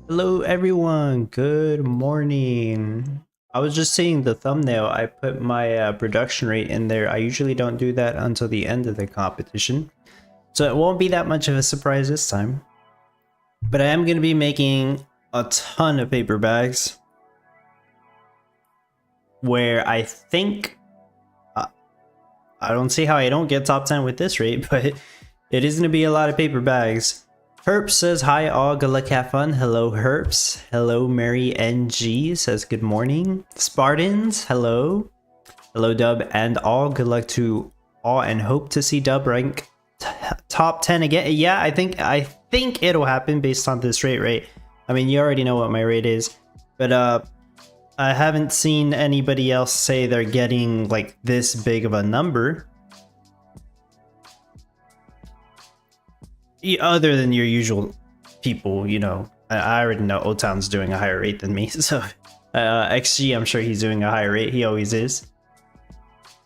Hello everyone, good morning. I was just seeing the thumbnail. I put my production rate in there. I usually don't do that until the end of the competition, so it won't be that much of a surprise this time. But I am going to be making a ton of paper bags, where I think I don't see how I don't get top 10 with this rate, but it is going to be a lot of paper bags. Herps says hi all, good luck, have fun. Hello Herps. Hello Mary NG says good morning. Spartans, hello. Hello Dub and all, good luck to all and hope to see Dub rank top 10 again. Yeah, I think it'll happen based on this rate, right? I mean, you already know what my rate is, but I haven't seen anybody else say they're getting like this big of a number. Other than your usual people, you know. I already know O-Town's doing a higher rate than me, so XG, I'm sure he's doing a higher rate. He always is.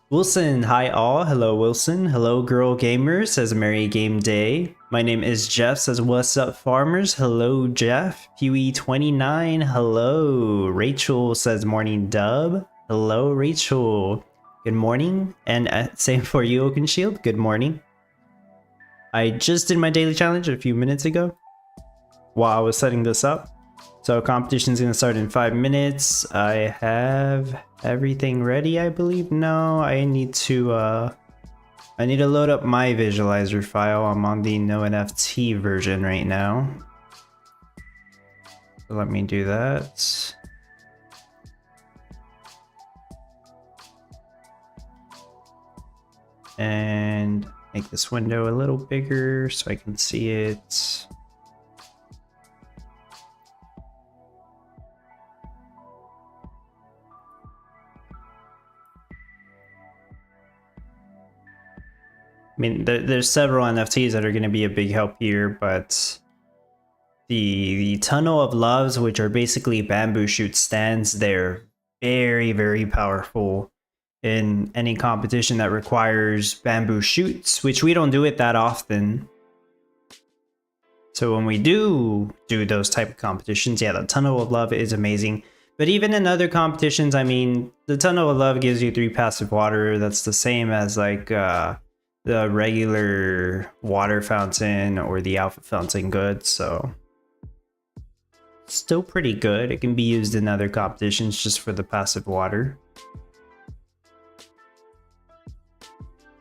Wilson, hi all. Hello Wilson. Hello girl gamers, says Merry Game Day. My name is Jeff, says what's up farmers. Hello Jeff. Huey29, hello. Rachel says morning Dub. Hello Rachel. Good morning. And same for you, Oakenshield. Good morning. I just did my daily challenge a few minutes ago while I was setting this up. So competition's gonna start in 5 minutes. I have everything ready, I believe. No, I need to load up my visualizer file. I'm on the no NFT version right now. So let me do that. And make this window a little bigger so I can see it. I mean, there's several NFTs that are going to be a big help here, but the Tunnel of Loves, which are basically bamboo shoot stands, they're very, very powerful in any competition that requires bamboo shoots, which we don't do it that often. So when we do those type of competitions, yeah, the Tunnel of Love is amazing. But even in other competitions, I mean, the Tunnel of Love gives you 3 passive water. That's the same as like the regular water fountain or the alpha fountain good, so still pretty good. It can be used in other competitions just for the passive water.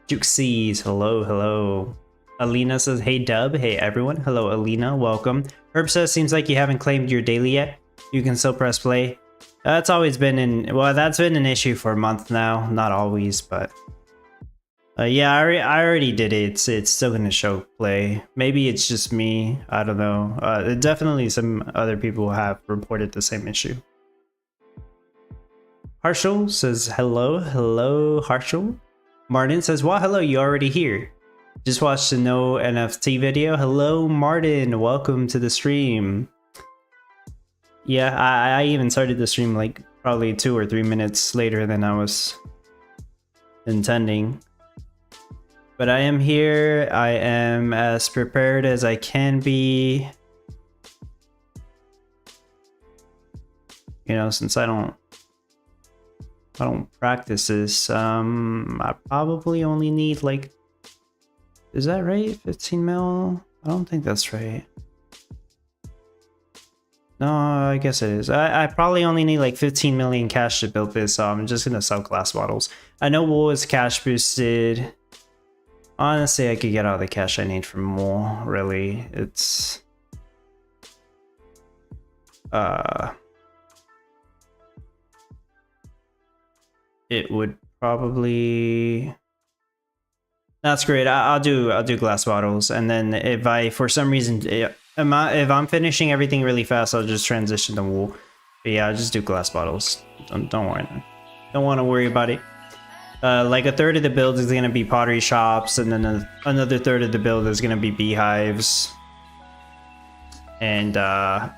Jukesies, hello. Alina says, hey Dub, hey everyone. Hello Alina, welcome. Herb says, seems like you haven't claimed your daily yet. You can still press play. That's always been that's been an issue for a month now. Not always, but yeah, I already did it. It's still gonna show play. Maybe it's just me, I don't know. Definitely some other people have reported the same issue. Harshal says, hello Harshal. Martin says, well, hello, you already here. Just watched the no NFT video. Hello, Martin. Welcome to the stream. Yeah, I even started the stream like probably 2 or 3 minutes later than I was intending. But I am here. I am as prepared as I can be. You know, since I don't practice this, I probably only need like, is that right? 15 mil? I don't think that's right. No, I guess it is. I probably only need like 15 million cash to build this, so I'm just gonna sell glass bottles. I know wool is cash boosted. Honestly, I could get all the cash I need from wool, really. It's it would probably, that's great. I'll do glass bottles, and then if I for some reason if I'm finishing everything really fast, I'll just transition to wool. But yeah, I'll just do glass bottles. Don't worry. Don't want to worry about it. Like a third of the build is gonna be pottery shops, and then another third of the build is gonna be beehives. And I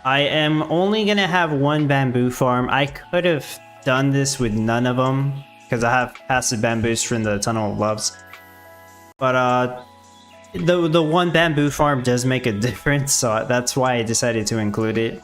am only gonna have one bamboo farm. I could have done this with none of them because I have passive bamboos from the Tunnel of Loves. But the one bamboo farm does make a difference, so that's why I decided to include it.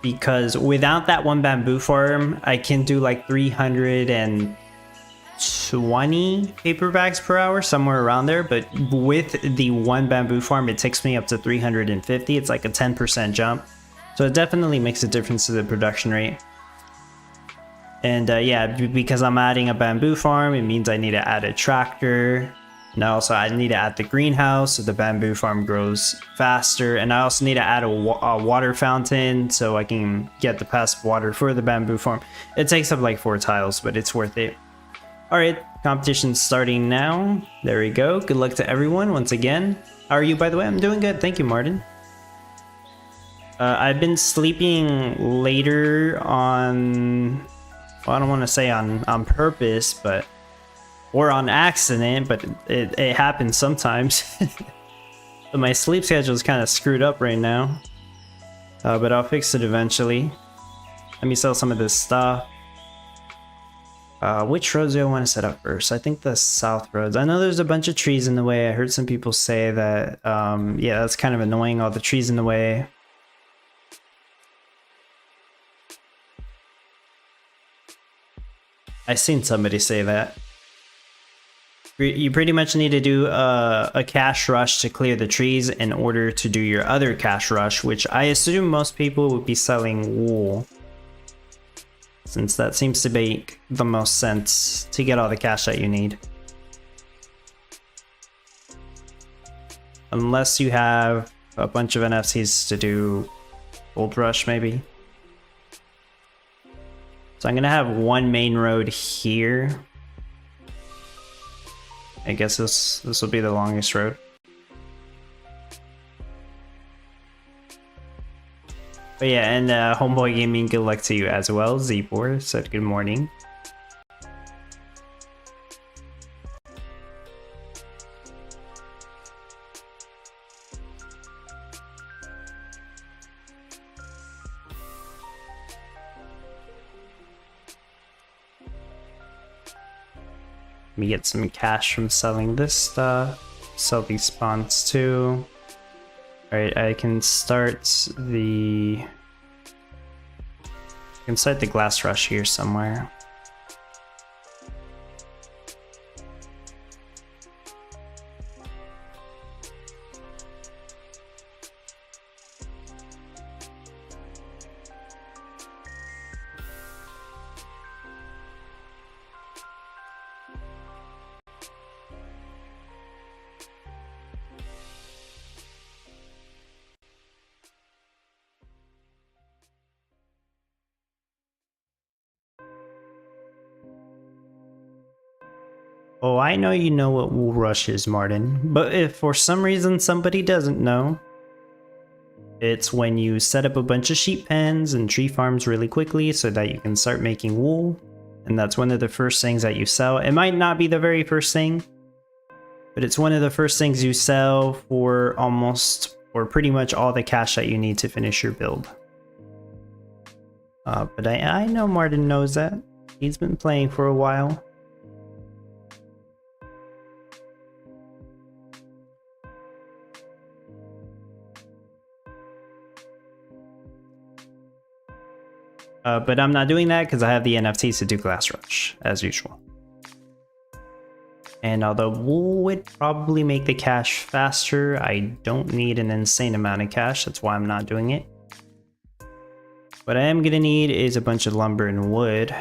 Because without that one bamboo farm, I can do like 320 paper bags per hour, somewhere around there. But with the one bamboo farm, it takes me up to 350. It's like a 10% jump. So it definitely makes a difference to the production rate. And yeah, because I'm adding a bamboo farm, it means I need to add a tractor. And also I need to add the greenhouse so the bamboo farm grows faster. And I also need to add a water fountain so I can get the passive water for the bamboo farm. It takes up like 4 tiles, but it's worth it. Alright, competition's starting now. There we go. Good luck to everyone once again. How are you, by the way? I'm doing good. Thank you, Martin. I've been sleeping later on... Well, I don't want to say on purpose, but... Or on accident, but it happens sometimes. But my sleep schedule is kind of screwed up right now. But I'll fix it eventually. Let me sell some of this stuff. Which roads do I want to set up first? I think the south roads. I know there's a bunch of trees in the way. I heard some people say that, yeah, that's kind of annoying, all the trees in the way. I seen somebody say that. You pretty much need to do a cash rush to clear the trees in order to do your other cash rush, which I assume most people would be selling wool, since that seems to make the most sense to get all the cash that you need. Unless you have a bunch of NFTs to do gold rush, maybe. So I'm gonna have one main road here. I guess this will be the longest road. But yeah, and Homeboy Gaming, good luck to you as well. Z4 said good morning. Let me get some cash from selling this stuff. Sell these spawns too. Alright, I can start the glass rush here somewhere. Oh, I know you know what wool rush is, Martin, but if for some reason somebody doesn't know, it's when you set up a bunch of sheep pens and tree farms really quickly so that you can start making wool, and that's one of the first things that you sell. It might not be the very first thing, but it's one of the first things you sell for almost, or pretty much all the cash that you need to finish your build. But I know Martin knows that. He's been playing for a while. But I'm not doing that because I have the NFTs to do Glass Rush, as usual. And although wool would probably make the cash faster, I don't need an insane amount of cash, that's why I'm not doing it. What I am gonna need is a bunch of lumber and wood.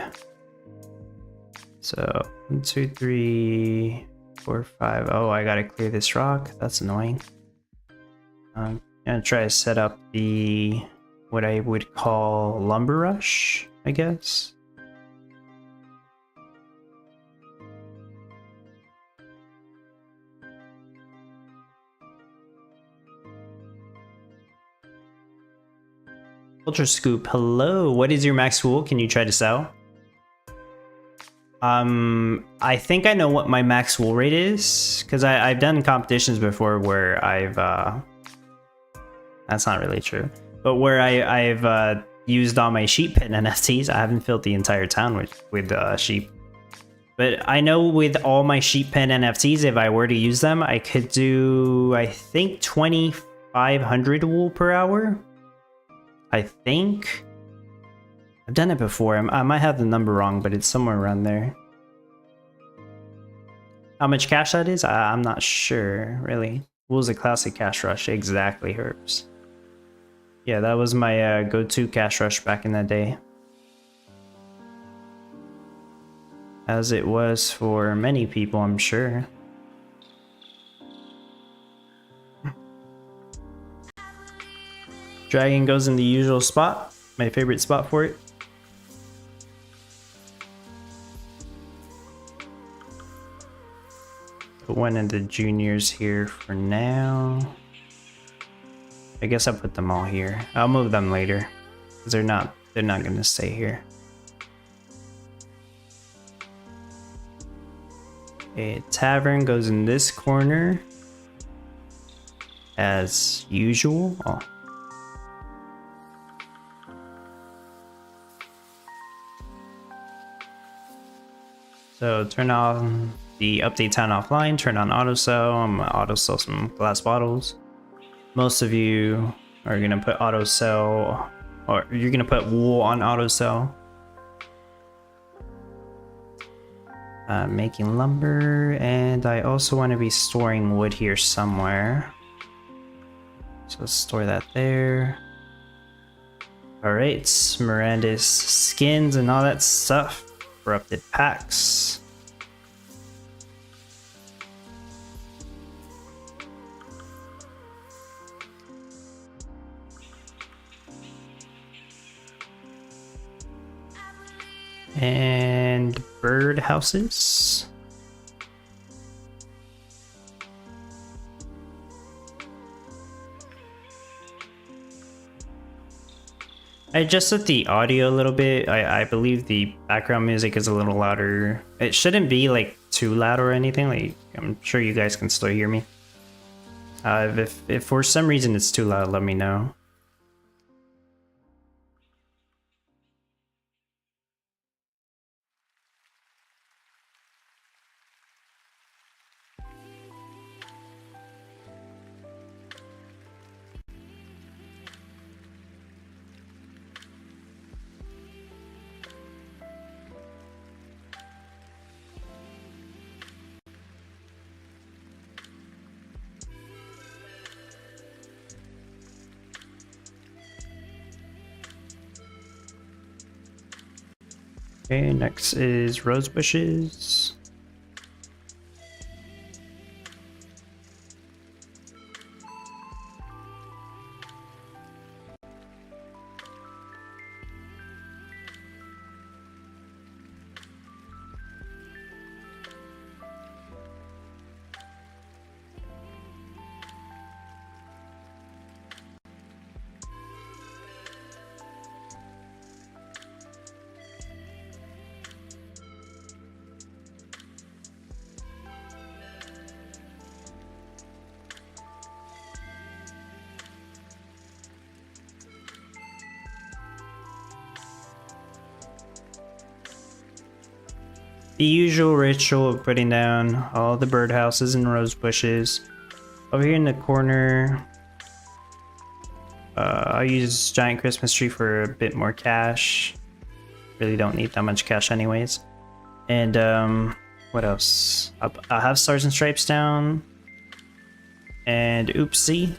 So, 1, 2, 3, 4, 5. Oh, I gotta clear this rock. That's annoying. I'm gonna try to set up the what I would call lumber rush, I guess. Ultra Scoop, hello. What is your max wool? Can you try to sell? I think I know what my max wool rate is because I've done competitions before where I've that's not really true, but where I've used all my sheep pen NFTs. I haven't filled the entire town with sheep, but I know with all my sheep pen NFTs, if I were to use them, I could do I think 2,500 wool per hour. I think. I've done it before. I might have the number wrong, but it's somewhere around there. How much cash that is? I'm not sure, really. What was a classic cash rush? Exactly, Herbs. Yeah, that was my go-to cash rush back in the day. As it was for many people, I'm sure. Dragon goes in the usual spot. My favorite spot for it. Put one in the juniors here for now. I guess I'll put them all here. I'll move them later because they're not gonna stay here. A tavern goes in this corner as usual. Oh. So turn on the update town offline, turn on auto sell. I'm gonna auto sell some glass bottles. Most of you are gonna put auto sell, or you're gonna put wool on auto sell. Making lumber, and I also want to be storing wood here somewhere. So let's store that there. Alright, Miranda's skins and all that stuff. Corrupted packs. And bird houses. I adjusted the audio a little bit. I believe the background music is a little louder. It shouldn't be like too loud or anything. Like I'm sure you guys can still hear me. If for some reason it's too loud, let me know. Okay, next is rose bushes. The usual ritual of putting down all the birdhouses and rose bushes. Over here in the corner, I'll use giant Christmas tree for a bit more cash. Really don't need that much cash anyways. And what else? I'll have stars and stripes down. And oopsie.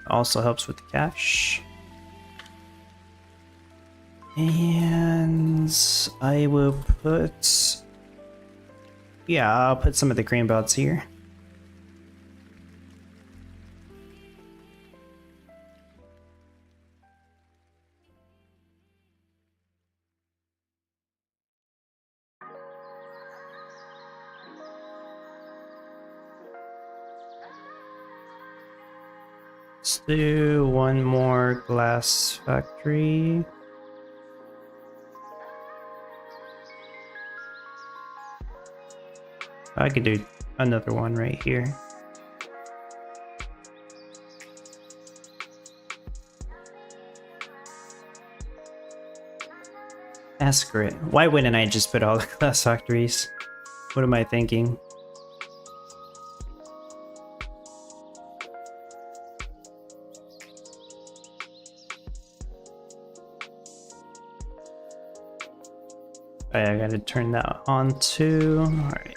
Also helps with the cash. And I will put... yeah, I'll put some of the green belts here. Let's do one more glass factory. I could do another one right here. That's great. Why wouldn't I just put all the glass factories? What am I thinking? I gotta turn that on too. Alright.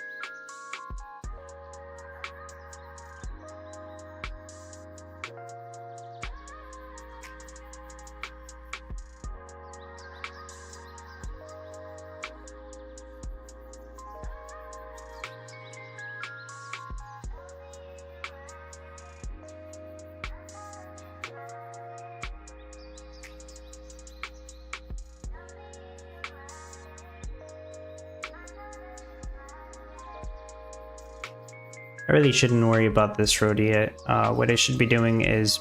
I really shouldn't worry about this road yet. What I should be doing is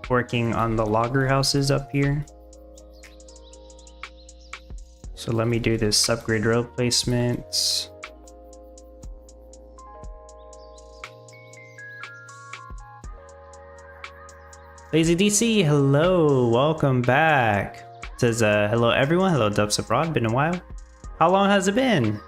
working on the logger houses up here. So let me do this upgrade road placements. Lazy DC, hello, welcome back. It says hello everyone, hello Dubs Abroad, been a while. How long has it been?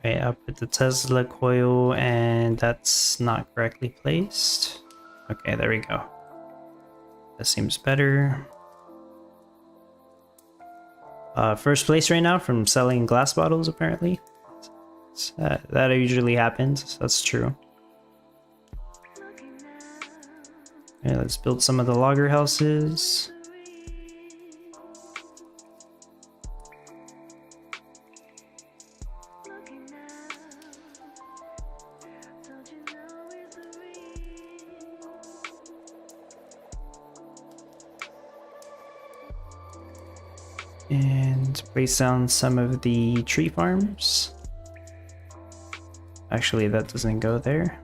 Okay, I'll put the Tesla coil and that's not correctly placed. Okay, there we go. That seems better. First place right now from selling glass bottles apparently. That usually happens, that's true. Okay, let's build some of the logger houses. And place down some of the tree farms. Actually, that doesn't go there.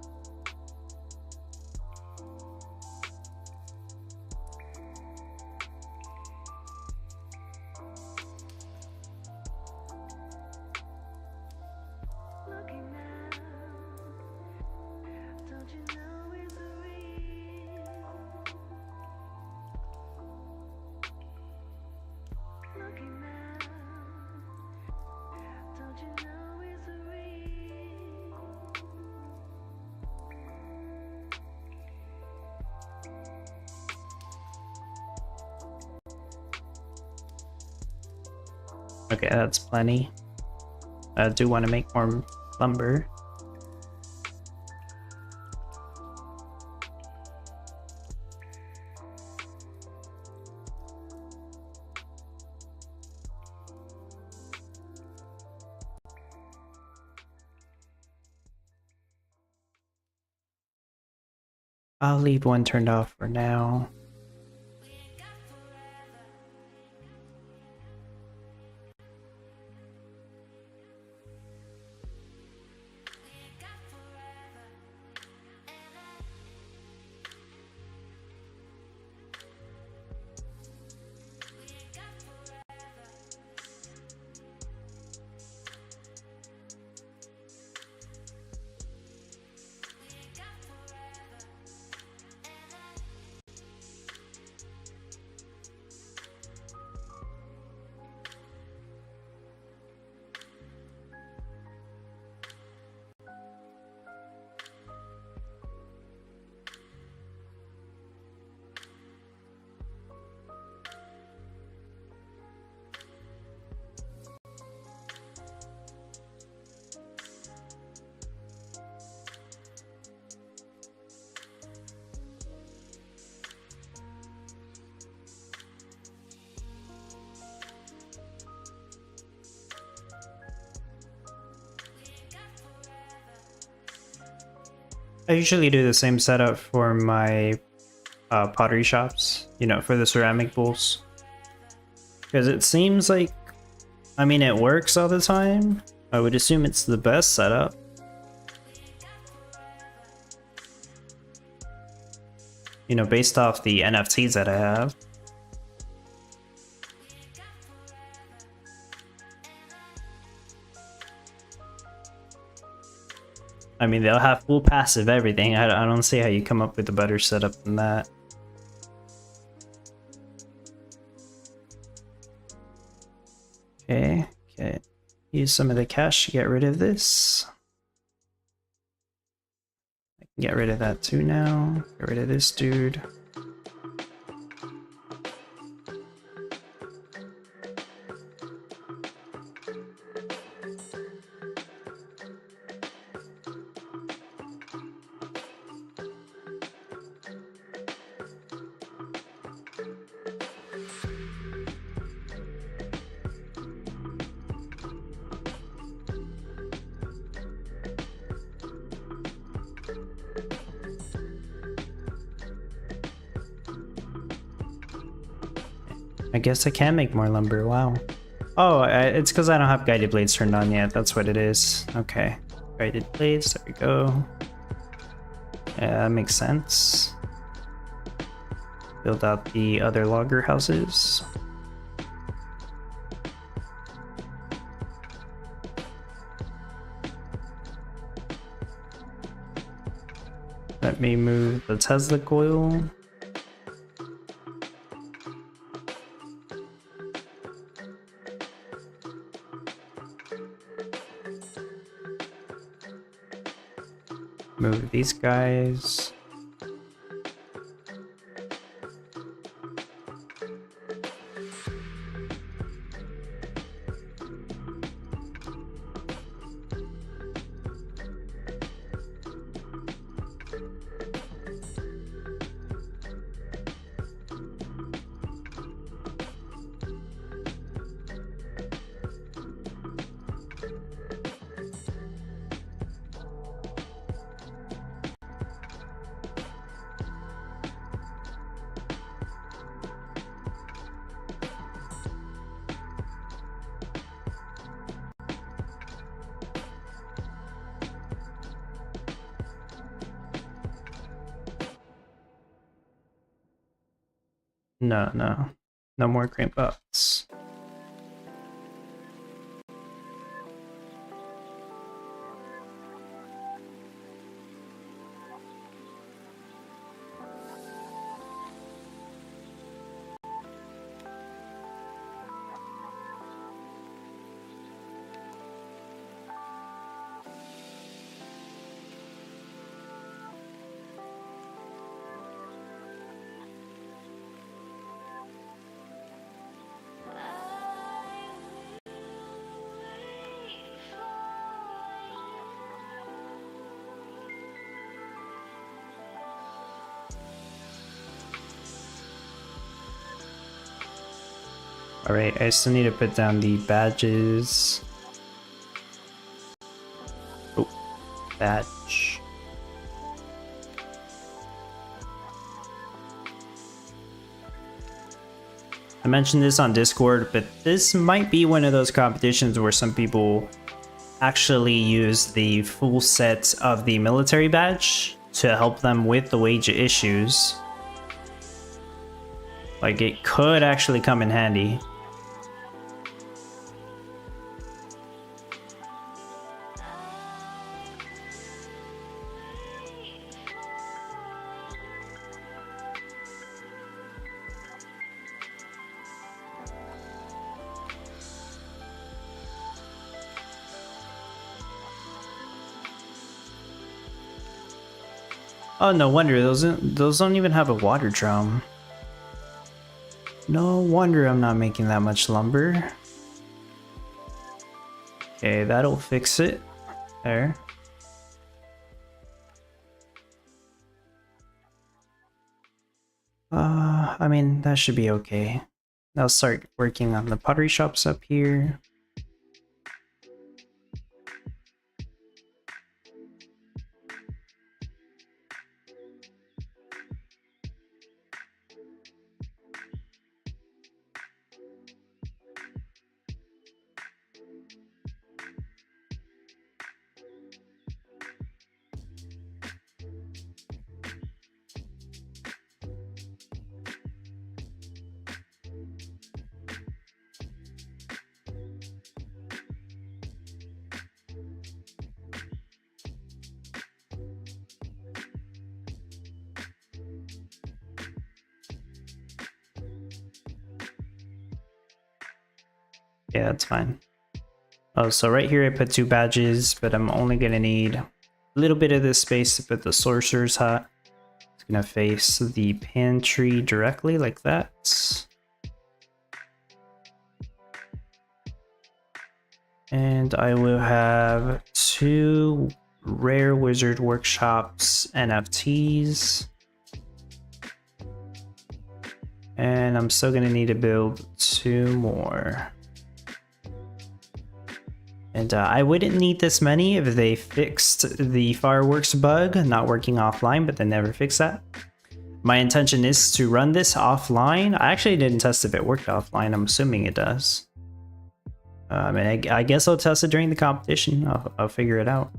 Okay, that's plenty. I do want to make more lumber. I'll leave one turned off for now. I usually do the same setup for my pottery shops, you know, for the ceramic bowls. Because it seems like, I mean, it works all the time. I would assume it's the best setup. You know, based off the NFTs that I have. I mean, they'll have full passive everything. I don't see how you come up with a better setup than that. Okay, use some of the cash to get rid of this. I can get rid of that too now. Get rid of this dude. I guess I can make more lumber, wow. Oh, it's because I don't have guided blades turned on yet, that's what it is. Okay, guided blades, there we go. Yeah, that makes sense. Build out the other logger houses. Let me move the Tesla coil. Move these guys. No more grain bots. Alright, I still need to put down the badges. Oh, badge. I mentioned this on Discord, but this might be one of those competitions where some people actually use the full set of the military badge to help them with the wage issues. Like, it could actually come in handy. Oh, no wonder those don't even have a water drum. No wonder I'm not making that much lumber. Okay, that'll fix it. There. I mean, that should be okay. I'll start working on the pottery shops up here. Yeah, that's fine. Oh, so right here I put 2 badges, but I'm only gonna need a little bit of this space to put the sorcerer's hut. It's gonna face the pantry directly like that. And I will have 2 rare wizard workshops NFTs. And I'm still gonna need to build 2 more. And I wouldn't need this many if they fixed the fireworks bug not working offline, but they never fixed that. My intention is to run this offline. I actually didn't test if it worked offline. I'm assuming it does. I guess I'll test it during the competition. I'll figure it out.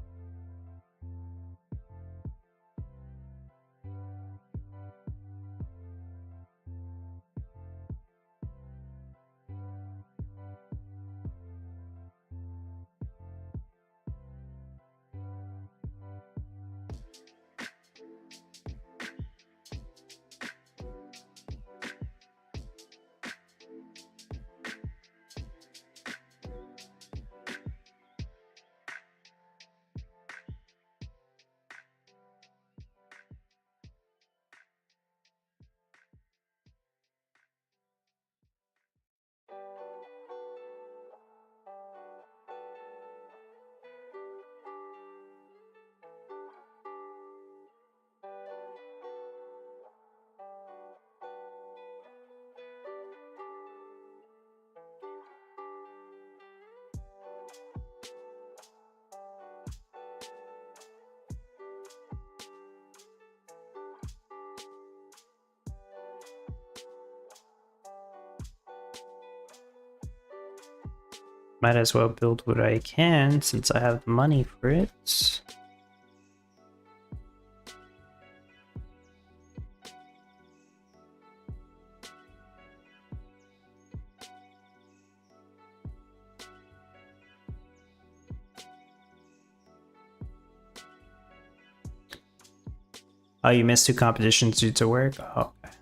Might as well build what I can since I have the money for it. Oh, you missed 2 competitions due to work? Oh, okay.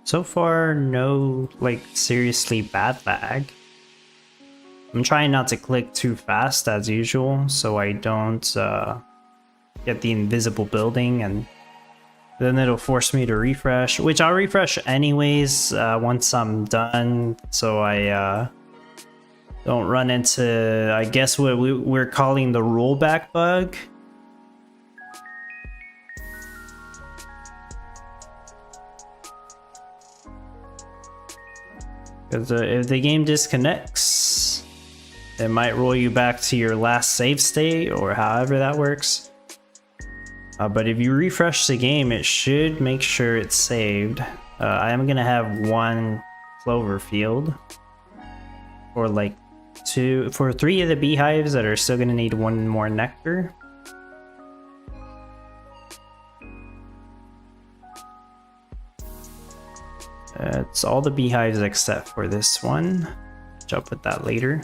So far, no, like, seriously bad lag. I'm trying not to click too fast as usual, so I don't get the invisible building, and then it'll force me to refresh, which I'll refresh anyways once I'm done, so I don't run into, I guess, what we're calling the rollback bug. Because if the game disconnects, it might roll you back to your last save state, or however that works. But if you refresh the game, it should make sure it's saved. I am gonna have 1 clover field for like 3 of the beehives that are still gonna need 1 more nectar. It's all the beehives except for this one, which I'll put that later.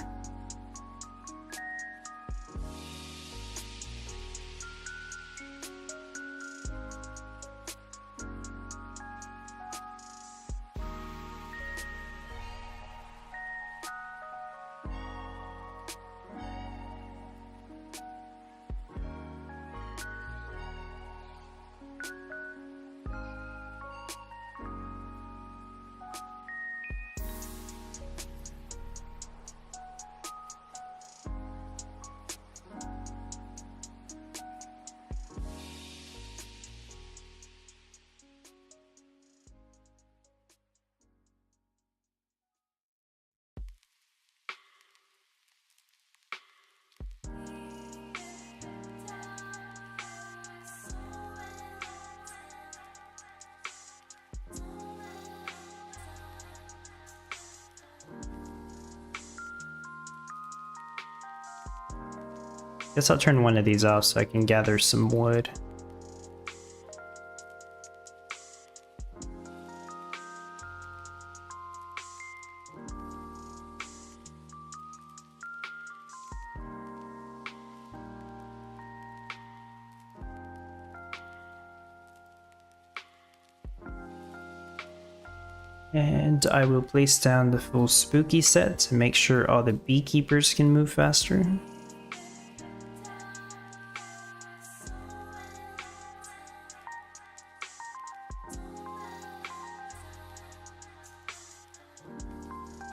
Guess I'll turn one of these off so I can gather some wood. And I will place down the full spooky set to make sure all the beekeepers can move faster.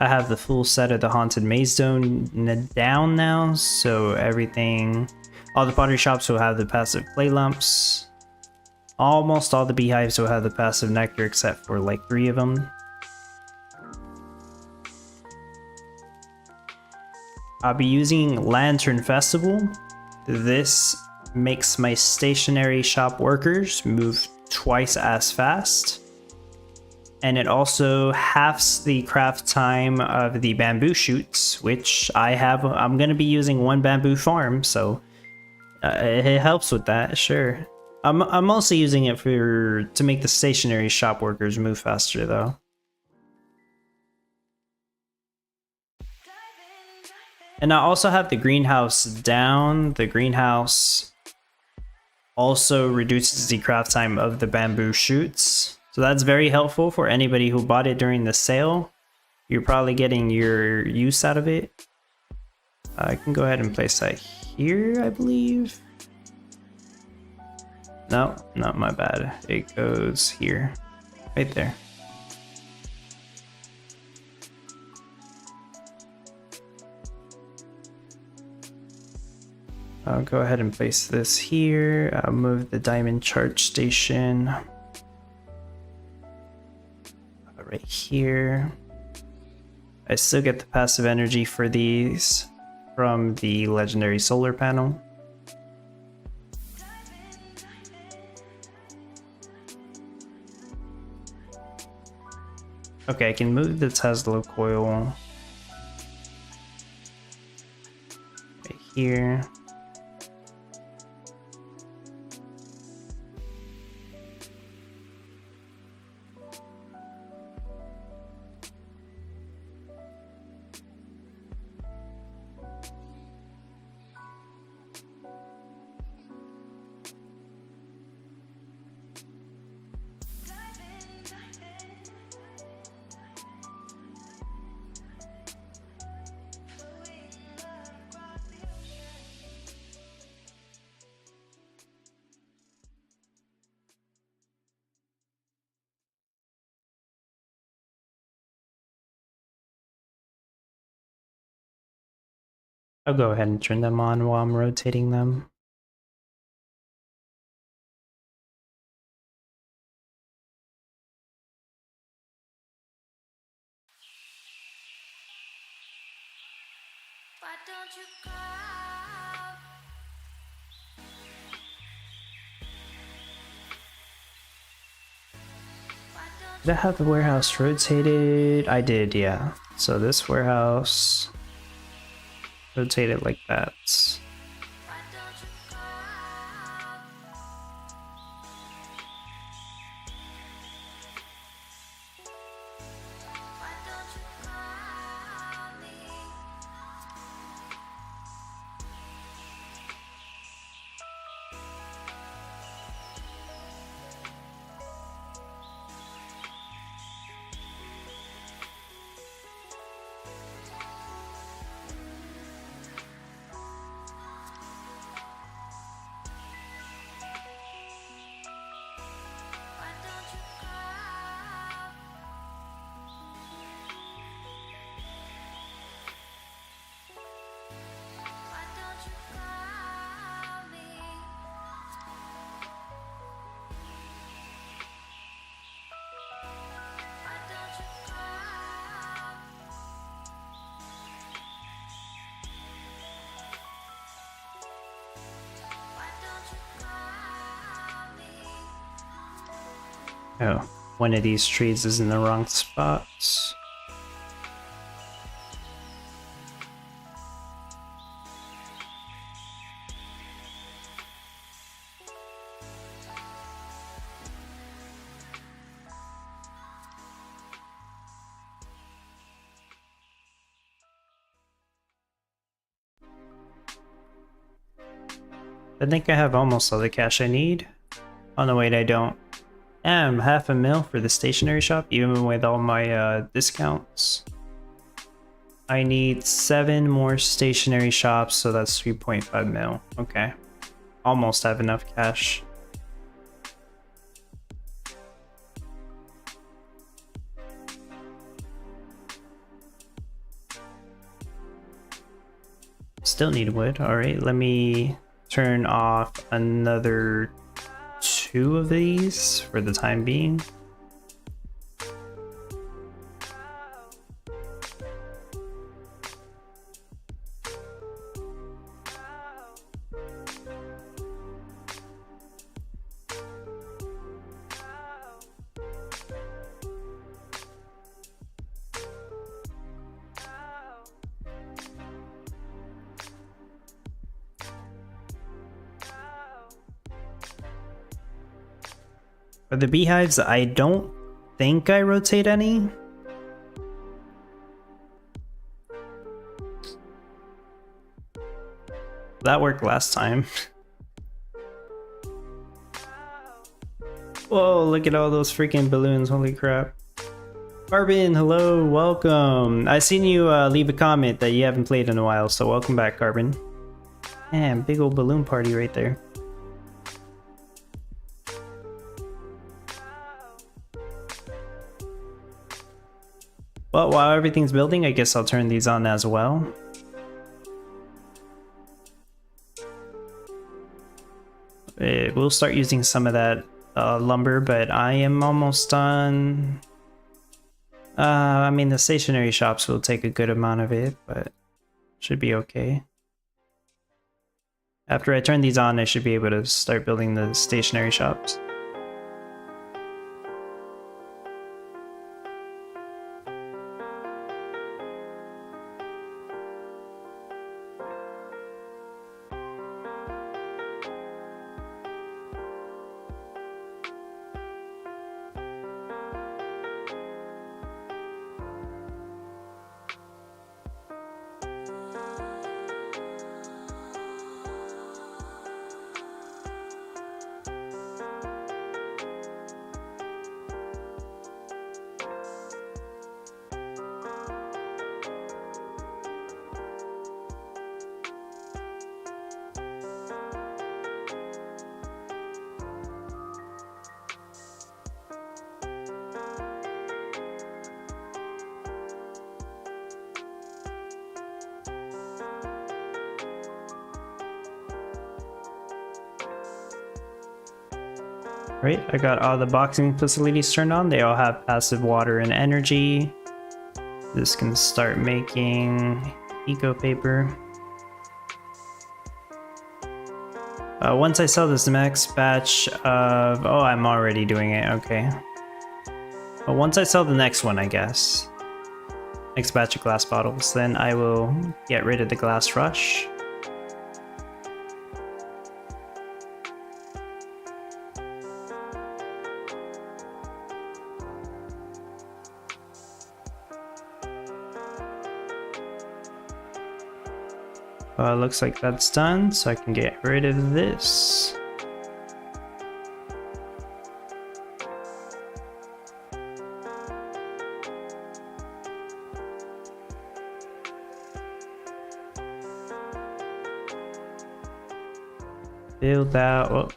I have the full set of the Haunted Maze Zone down now, so everything, all the pottery shops will have the passive play lumps. Almost all the beehives will have the passive nectar except for like 3 of them. I'll be using Lantern Festival. This makes my stationary shop workers move twice as fast. And it also halves the craft time of the bamboo shoots, which I'm going to be using 1 bamboo farm, so it helps with that, sure. I'm mostly using it to make the stationary shop workers move faster though. And I also have the greenhouse down. The greenhouse also reduces the craft time of the bamboo shoots. So that's very helpful for anybody who bought it during the sale. You're probably getting your use out of it. I can go ahead and place that here, I believe. No, not my bad. It goes here, right there. I'll go ahead and place this here. I'll move the diamond charge station right here. I still get the passive energy for these from the legendary solar panel. Okay, I can move the Tesla coil right here. I'll go ahead and turn them on while I'm rotating them. Why don't you call? Did I have the warehouse rotated? I did, yeah. So this warehouse rotated like that. Why don't you call? Why don't you call me? Why don't you call? Why don't you call me? Why don't you call? Why don't you call me? Oh, one of these trees is in the wrong spot. I think I have almost all the cash I need. Oh no, wait, I don't. Damn, half a mil for the stationery shop, even with all my discounts. I need 7 more stationery shops, so that's 3.5 mil. Okay. Almost have enough cash. Still need wood. Alright, let me turn off another 2 of these for the time being. For the beehives, I don't think I rotate any. That worked last time. Whoa, look at all those freaking balloons, holy crap. Carbon, hello, welcome. I seen you leave a comment that you haven't played in a while, so welcome back, Carbon. Man, big old balloon party right there. Well, while everything's building, I guess I'll turn these on as well. We'll start using some of that lumber, but I am almost done. I mean, the stationery shops will take a good amount of it, but should be okay. After I turn these on, I should be able to start building the stationery shops. Right, I got all the boxing facilities turned on. They all have passive water and energy. This can start making eco paper. Once I sell this next batch of... Oh, I'm already doing it, okay. But once I sell the next one, I guess. Next batch of glass bottles, then I will get rid of the glass rush. Looks like that's done, so I can get rid of this. Build out, oh,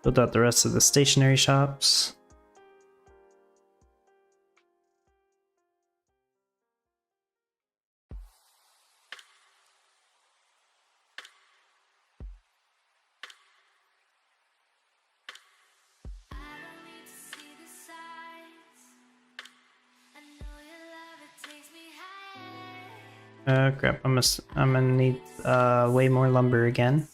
build out the rest of the stationery shops. Crap, I'm gonna need way more lumber again.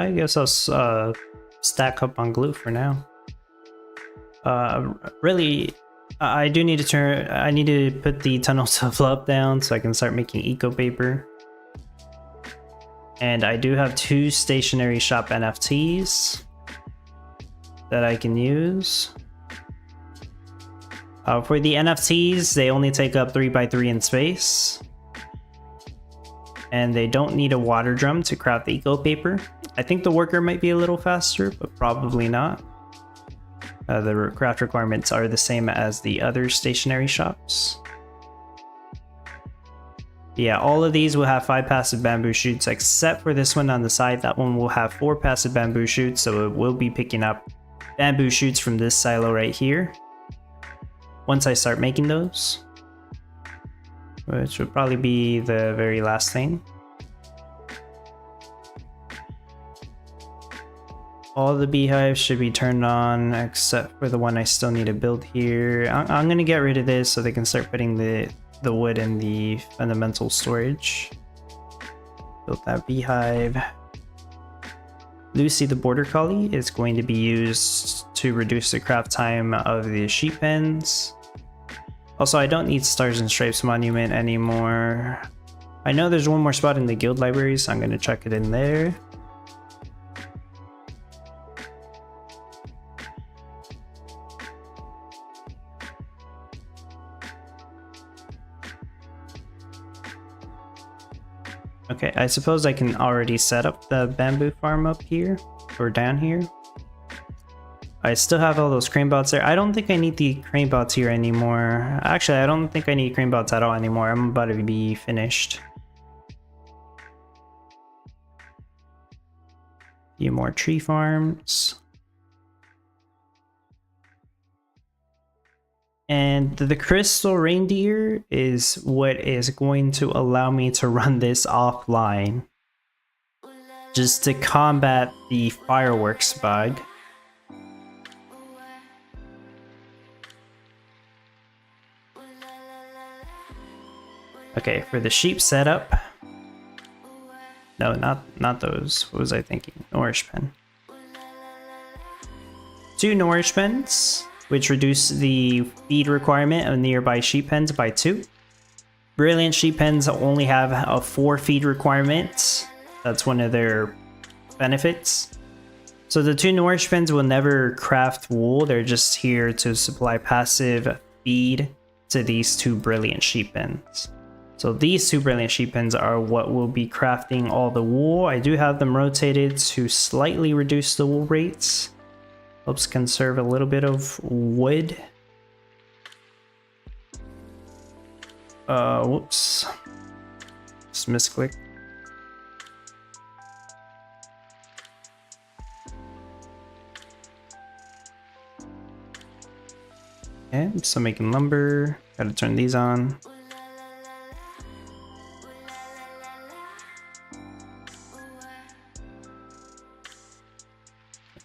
I guess I'll stack up on glue for now. Really, I do need to turn. I need to put the tunnel to fluff down so I can start making eco paper. And I do have 2 stationary shop NFTs that I can use. For the NFTs, they only take up 3x3 in space. And they don't need a water drum to craft the eco paper. I think the worker might be a little faster, but probably not. The craft requirements are the same as the other stationary shops. Yeah, all of these will have 5 passive bamboo shoots, except for this one on the side. That one will have 4 passive bamboo shoots, so it will be picking up bamboo shoots from this silo right here. Once I start making those, which would probably be the very last thing. All the beehives should be turned on except for the one I still need to build here. I'm gonna get rid of this so they can start putting the wood in the fundamental storage. Build that beehive. Lucy the border collie is going to be used to reduce the craft time of the sheep pens. Also, I don't need Stars and Stripes monument anymore. I know there's one more spot in the guild library, so I'm gonna check it in there. Okay, I suppose I can already set up the bamboo farm up here, or down here. I still have all those crane bots there. I don't think I need the crane bots here anymore. Actually, I don't think I need crane bots at all anymore. I'm about to be finished. A few more tree farms. And the crystal reindeer is what is going to allow me to run this offline. Just to combat the fireworks bug. Okay, for the sheep setup. No, not those. What was I thinking? Nourish pen. 2 nourish pens, which reduce the feed requirement of nearby sheep pens by 2. Brilliant sheep pens only have a 4 feed requirement. That's one of their benefits. So the 2 nourish pens will never craft wool. They're just here to supply passive feed to these 2 brilliant sheep pens. So these 2 brilliant sheep pens are what will be crafting all the wool. I do have them rotated to slightly reduce the wool rates. Helps conserve a little bit of wood. Whoops. Just misclicked. Okay, so making lumber. Gotta turn these on.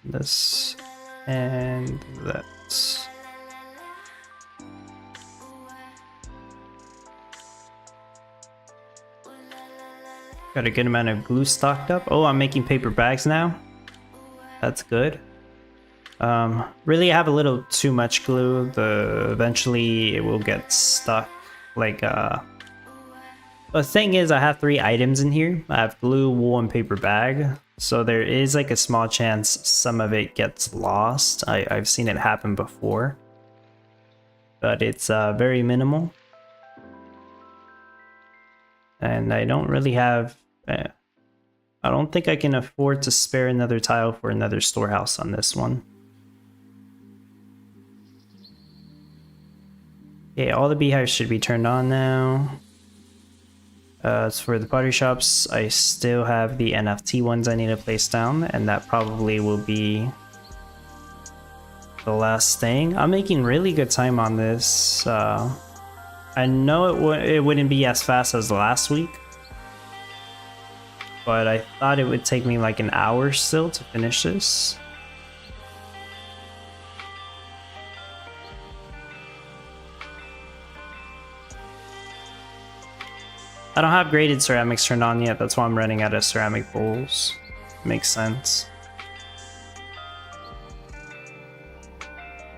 This and that. Got a good amount of glue stocked up. Oh, I'm making paper bags now. That's good. Really, I have a little too much glue. Eventually it will get stuck. Like the thing is, I have 3 items in here. I have glue, wool, and paper bag. So there is like a small chance some of it gets lost. I've seen it happen before. But it's very minimal. And I don't really have... I don't think I can afford to spare another tile for another storehouse on this one. Okay, all the beehives should be turned on now. As for the pottery shops, I still have the NFT ones I need to place down, and that probably will be the last thing. I'm making really good time on this. I know it wouldn't be as fast as last week, but I thought it would take me like an hour still to finish this. I don't have graded ceramics turned on yet, that's why I'm running out of ceramic bowls. Makes sense.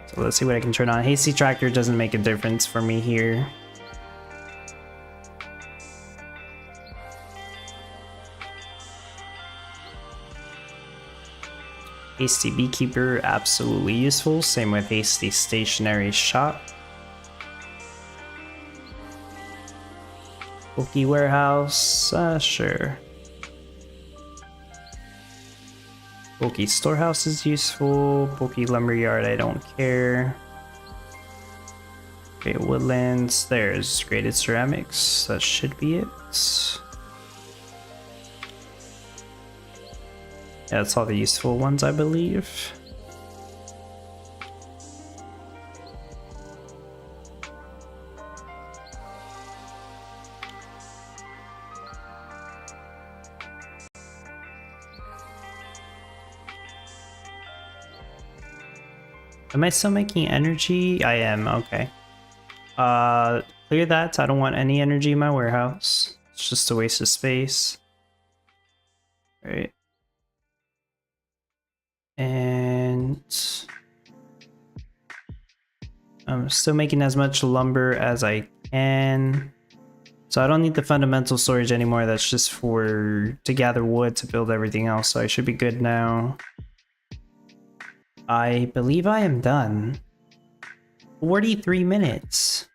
So let's see what I can turn on. Hasty Tractor doesn't make a difference for me here. Hasty Beekeeper, absolutely useful. Same with Hasty Stationary Shop. Bulky Warehouse, sure. Bulky Storehouse is useful. Bulky Lumberyard, I don't care. Okay, Woodlands, there's Graded Ceramics, that should be it. Yeah, that's all the useful ones, I believe. Am I still making energy? I am, okay. Clear that. I don't want any energy in my warehouse. It's just a waste of space. Right. And I'm still making as much lumber as I can. So I don't need the fundamental storage anymore. That's just to gather wood to build everything else. So I should be good now. I believe I am done. 43 minutes.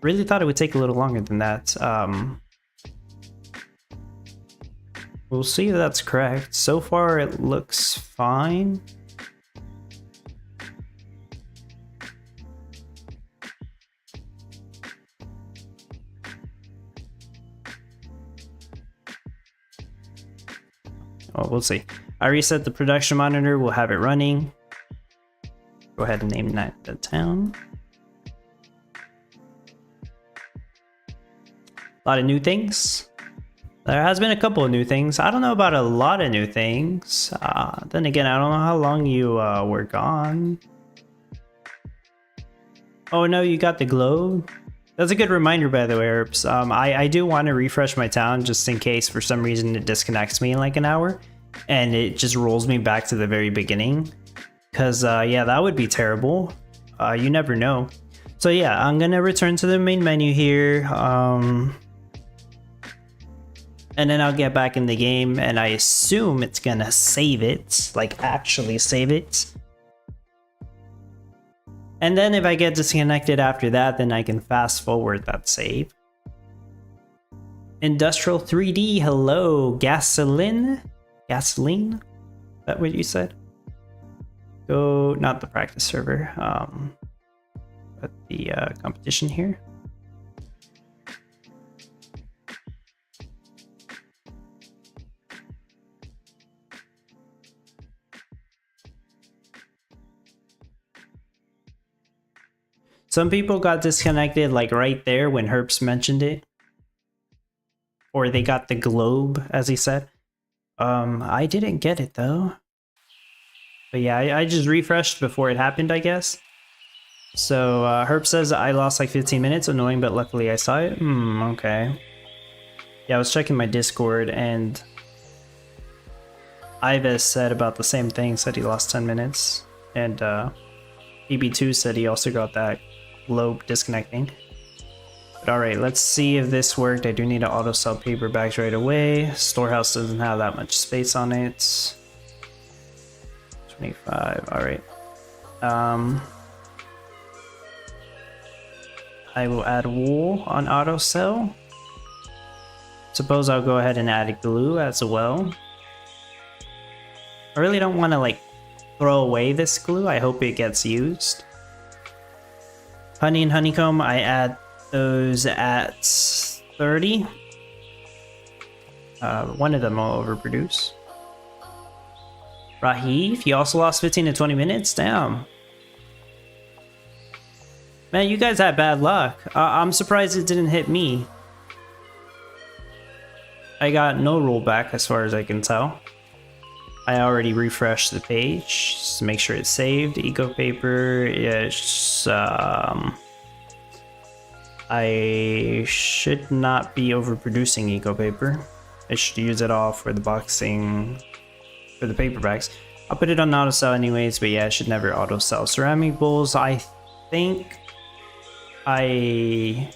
Really thought it would take a little longer than that. We'll see if that's correct. So far it looks fine. Oh, we'll see. I reset the production monitor, we'll have it running. Go ahead and name that the town. A lot of new things. There has been a couple of new things. I don't know about a lot of new things. Then again, I don't know how long you were gone. Oh no, you got the globe? That's a good reminder, by the way, Herbs. I do want to refresh my town just in case for some reason it disconnects me in like an hour. And it just rolls me back to the very beginning. Because, yeah, that would be terrible. You never know. So yeah, I'm going to return to the main menu here. And then I'll get back in the game, and I assume it's gonna save it, like actually save it. And then if I get disconnected after that, then I can fast forward that save. Industrial 3D, hello, gasoline? Gasoline? Is that what you said? Go, not the practice server, but the competition here. Some people got disconnected like right there when Herbs mentioned it. Or they got the globe, as he said. I didn't get it though. But yeah, I just refreshed before it happened, I guess. So Herb says I lost like 15 minutes, annoying, but luckily I saw it. Okay. Yeah, I was checking my Discord and Ives said about the same thing, said he lost 10 minutes. And EB2 said he also got that globe disconnecting. But alright, let's see if this worked. I do need to auto sell paper bags right away. Storehouse doesn't have that much space on it. 25, alright. I will add wool on auto sell. Suppose I'll go ahead and add glue as well. I really don't want to like throw away this glue. I hope it gets used. Honey and honeycomb, I add those at 30. One of them will overproduce. Rahif, you also lost 15 to 20 minutes? Damn. Man, you guys had bad luck. I'm surprised it didn't hit me. I got no rollback as far as I can tell. I already refreshed the page just to make sure it's saved. Eco paper, it's I should not be overproducing eco paper. I should use it all for the boxing, for the paperbacks. I'll put it on auto sell anyways, but yeah, I should never auto sell ceramic bowls. I think I'm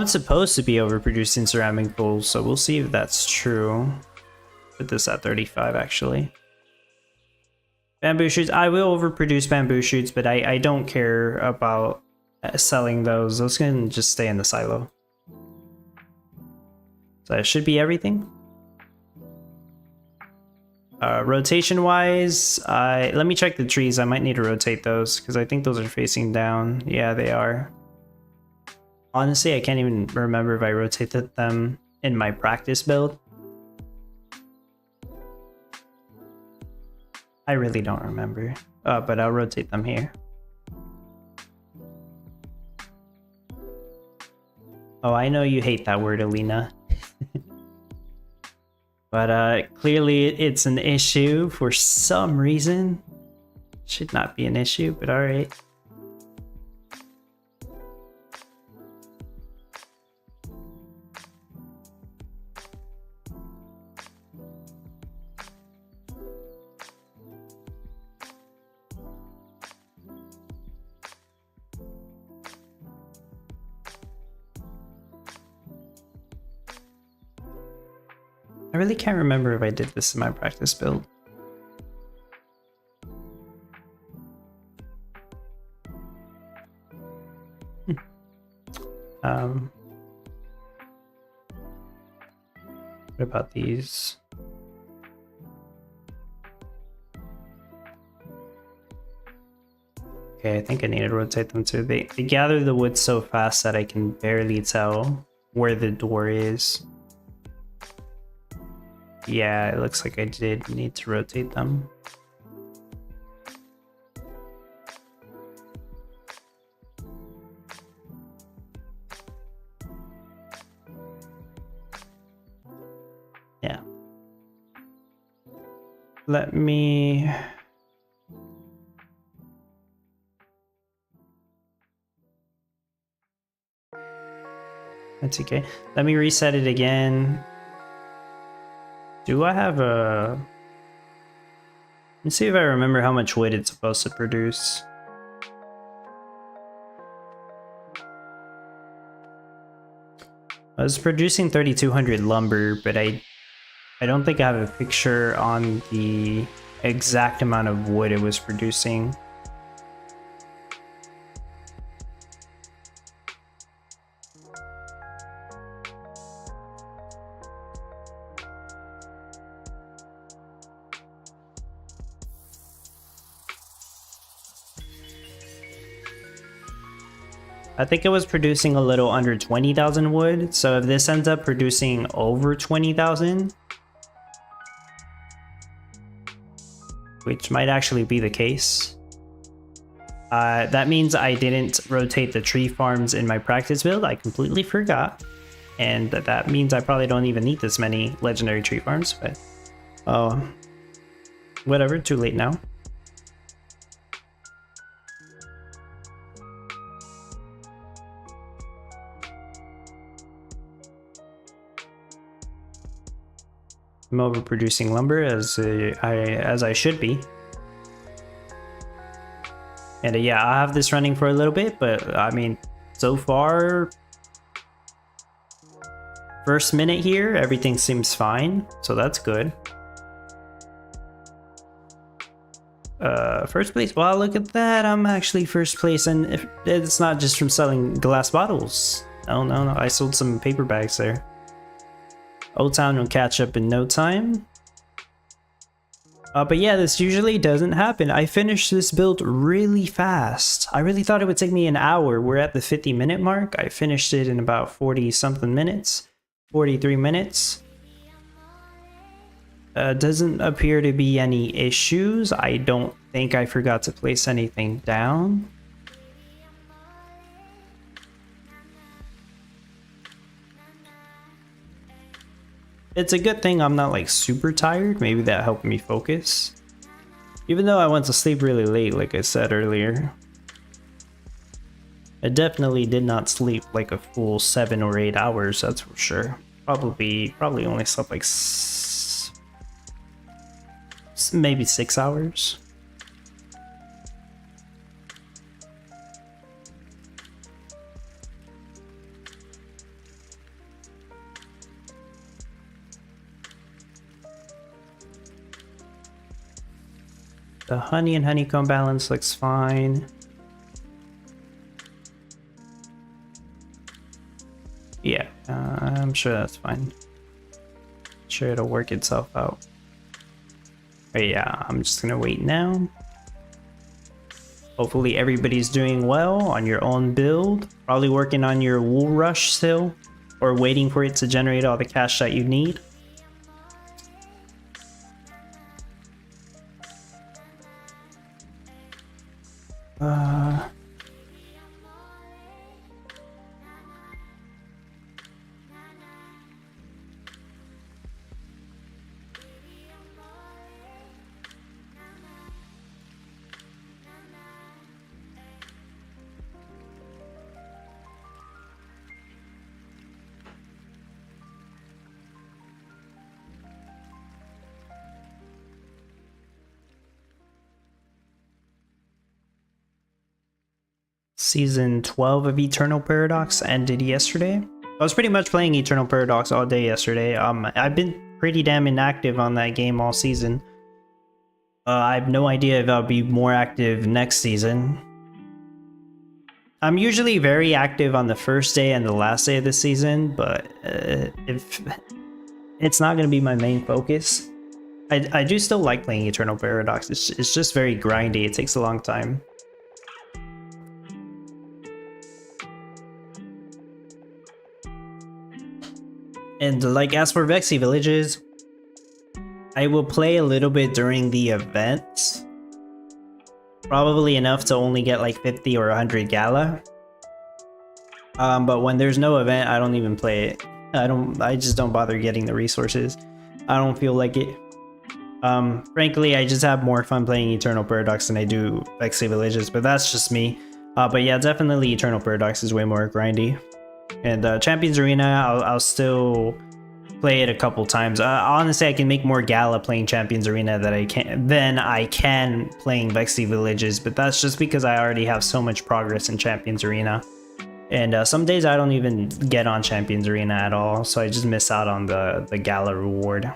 supposed to be overproducing ceramic bowls, so we'll see if that's true. Put this at 35 actually. Bamboo shoots, I will overproduce bamboo shoots, but I don't care about selling those. Those can just stay in the silo. So that should be everything. Rotation wise, let me check the trees. I might need to rotate those because I think those are facing down. Yeah, they are. Honestly, I can't even remember if I rotated them in my practice build. I really don't remember, but I'll rotate them here. Oh, I know you hate that word, Alina. But clearly it's an issue for some reason. Should not be an issue, but alright. I really can't remember if I did this in my practice build. What about these? Okay, I think I need to rotate them too. They gather the wood so fast that I can barely tell where the door is. Yeah, it looks like I did need to rotate them. Yeah. Let me... That's okay. Let me reset it again. Do I have a... Let's see if I remember how much wood it's supposed to produce. I was producing 3,200 lumber, but I don't think I have a picture on the exact amount of wood it was producing. I think it was producing a little under 20,000 wood, so if this ends up producing over 20,000, which might actually be the case, that means I didn't rotate the tree farms in my practice build. I completely forgot, and that means I probably don't even need this many legendary tree farms, but whatever, too late now. I'm overproducing lumber as I should be. And yeah, I have this running for a little bit, but I mean, so far, first minute here, everything seems fine, so that's good. First place, wow, look at that, I'm actually first place, and if it's not just from selling glass bottles. No, I sold some paper bags there. Old Town will catch up in no time. But yeah, this usually doesn't happen. I finished this build really fast. I really thought it would take me an hour. We're at the 50-minute mark. I finished it in about 40-something minutes. 43 minutes. Doesn't appear to be any issues. I don't think I forgot to place anything down. It's a good thing I'm not like super tired. Maybe that helped me focus. Even though I went to sleep really late, like I said earlier. I definitely did not sleep like a full 7 or 8 hours, that's for sure. Probably only slept like maybe 6 hours. The honey and honeycomb balance looks fine. Yeah, I'm sure that's fine. Sure it'll work itself out. But yeah, I'm just gonna wait now. Hopefully everybody's doing well on your own build. Probably working on your wool rush still, or waiting for it to generate all the cash that you need. Season 12 of Eternal Paradox ended yesterday. I was pretty much playing Eternal Paradox all day yesterday. I've been pretty damn inactive on that game all season. I have no idea if I'll be more active next season. I'm usually very active on the first day and the last day of the season, but if it's not going to be my main focus. I do still like playing Eternal Paradox. It's just very grindy. It takes a long time. And like as for Vexy Villages, I will play a little bit during the events. Probably enough to only get like 50 or 100 Gala. But when there's no event, I don't even play it. I just don't bother getting the resources. I don't feel like it. Frankly, I just have more fun playing Eternal Paradox than I do Vexy Villages, but that's just me. But yeah, definitely Eternal Paradox is way more grindy. And Champions Arena, I'll still play it a couple times. Honestly, I can make more Gala playing Champions Arena than I can playing Vexy Villages, but that's just because I already have so much progress in Champions Arena. And some days I don't even get on Champions Arena at all, so I just miss out on the Gala reward.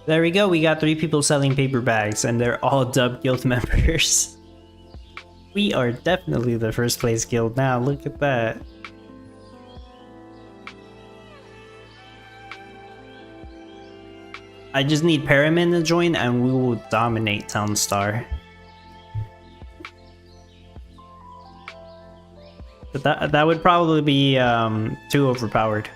There we go, we got 3 people selling paper bags, and they're all Dub Guild members. We are definitely the first place guild now, look at that. I just need Paramin to join and we will dominate Townstar. But that would probably be too overpowered.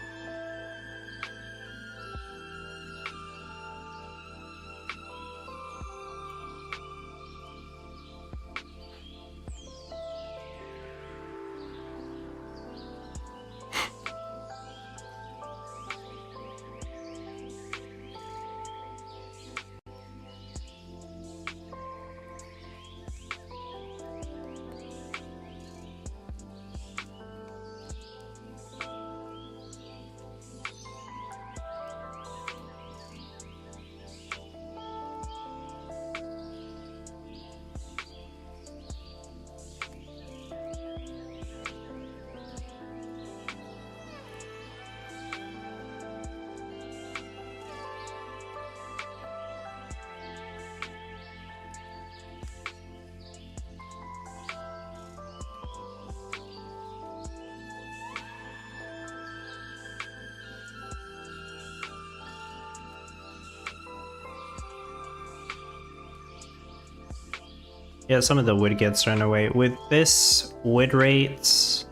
Yeah, some of the wood gets thrown away. With this wood rates,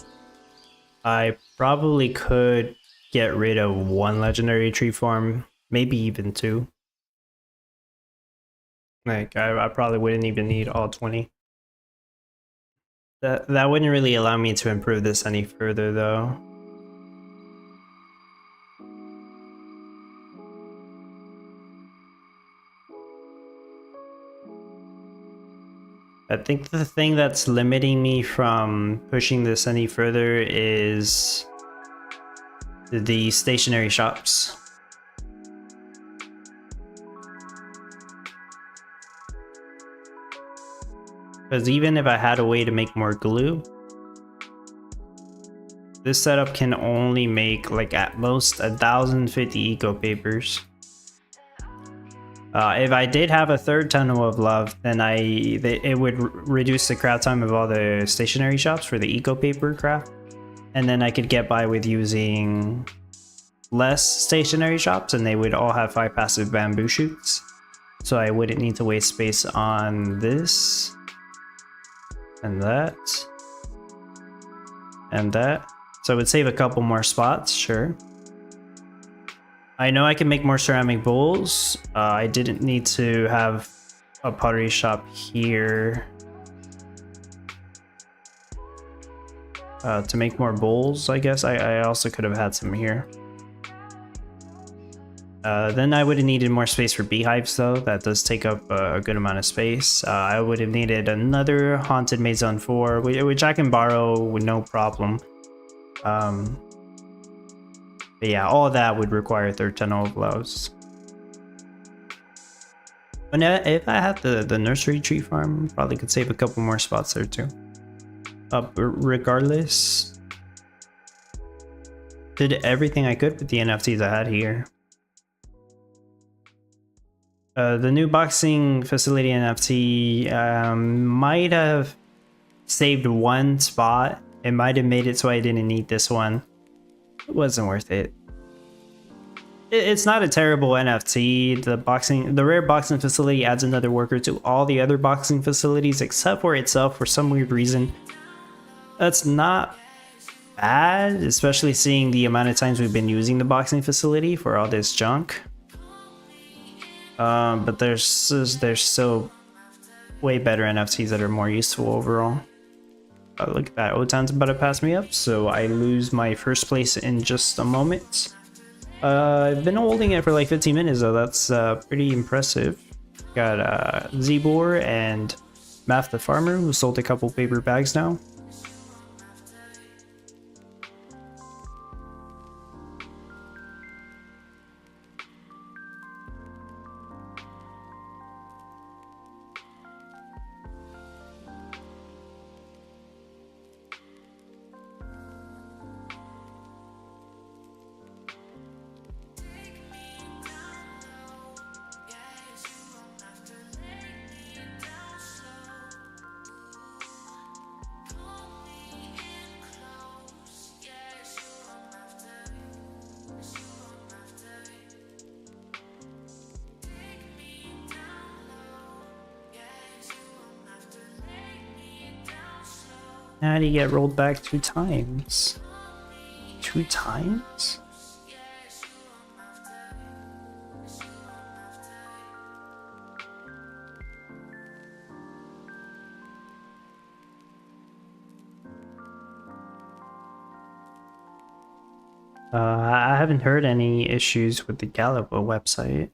I probably could get rid of one legendary tree form, maybe even two. Like, I probably wouldn't even need all 20. That wouldn't really allow me to improve this any further, though. I think the thing that's limiting me from pushing this any further is the stationary shops. Because even if I had a way to make more glue, this setup can only make like at most 1,050 eco papers. If I did have a third tunnel of love, then it would reduce the craft time of all the stationary shops for the eco paper craft, and then I could get by with using less stationary shops, and they would all have 5 passive bamboo shoots, so I wouldn't need to waste space on this and that and that. So it would save a couple more spots, sure. I know I can make more ceramic bowls. I didn't need to have a pottery shop here to make more bowls, I guess. I also could have had some here. Then I would have needed more space for beehives, though. That does take up a good amount of space. I would have needed another Haunted Maison 4, which I can borrow with no problem. But yeah, all of that would require third tunnel of loves. But if I had the nursery tree farm, probably could save a couple more spots there too. Regardless, did everything I could with the NFTs I had here. The new boxing facility NFT might have saved one spot. It might have made it so I didn't need this one. It wasn't worth it. It's not a terrible NFT. The rare boxing facility adds another worker to all the other boxing facilities except for itself for some weird reason. That's not bad, especially seeing the amount of times we've been using the boxing facility for all this junk. But there's still way better NFTs that are more useful overall. Look at that, O-Town's about to pass me up, so I lose my first place in just a moment. I've been holding it for like 15 minutes though, that's pretty impressive. Got Zebor and Math the Farmer, who sold a couple paper bags now. How do you get rolled back 2 times? 2 times? I haven't heard any issues with the Gala website.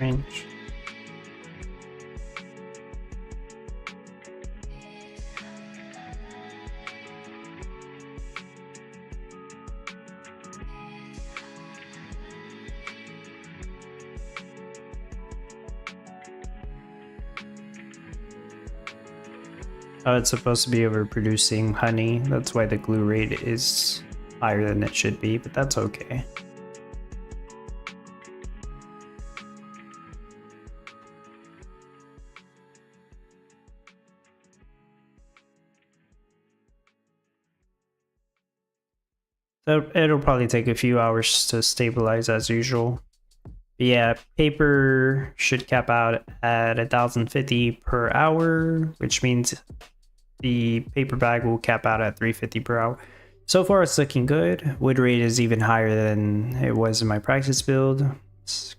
strange. Oh, it's supposed to be overproducing honey. That's why the glue rate is higher than it should be, but that's okay. So it'll probably take a few hours to stabilize as usual. But yeah, paper should cap out at 1,050 per hour, which means the paper bag will cap out at 350 per hour. So far it's looking good. Wood rate is even higher than it was in my practice build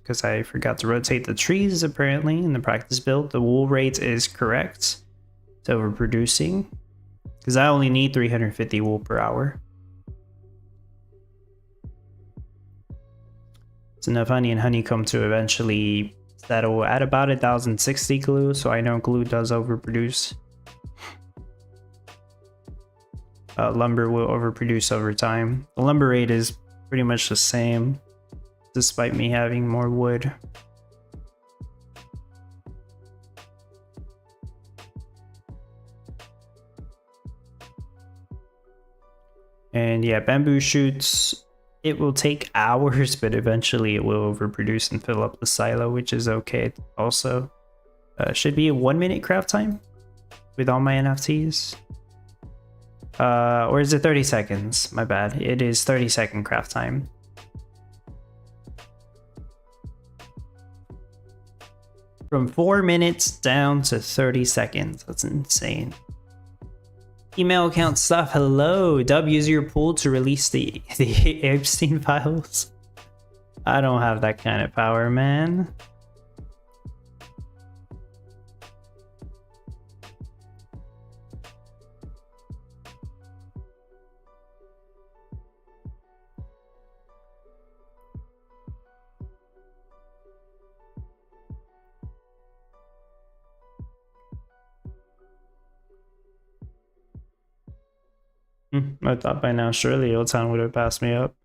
because I forgot to rotate the trees apparently in the practice build. The wool rate is correct. It's overproducing because I only need 350 wool per hour. It's enough honey and honeycomb to eventually settle at about 1,060 glue, so I know glue does overproduce. Lumber will overproduce over time. The lumber rate is pretty much the same, despite me having more wood. And yeah, bamboo shoots, it will take hours, but eventually it will overproduce and fill up the silo, which is okay also. Should be a 1 minute craft time with all my NFTs. Or is it 30 seconds? My bad. It is 30-second craft time. From 4 minutes down to 30 seconds. That's insane. Email account stuff. Hello. Dub, use your pool to release the Epstein files. I don't have that kind of power, man. I thought by now surely Old Town would have passed me up.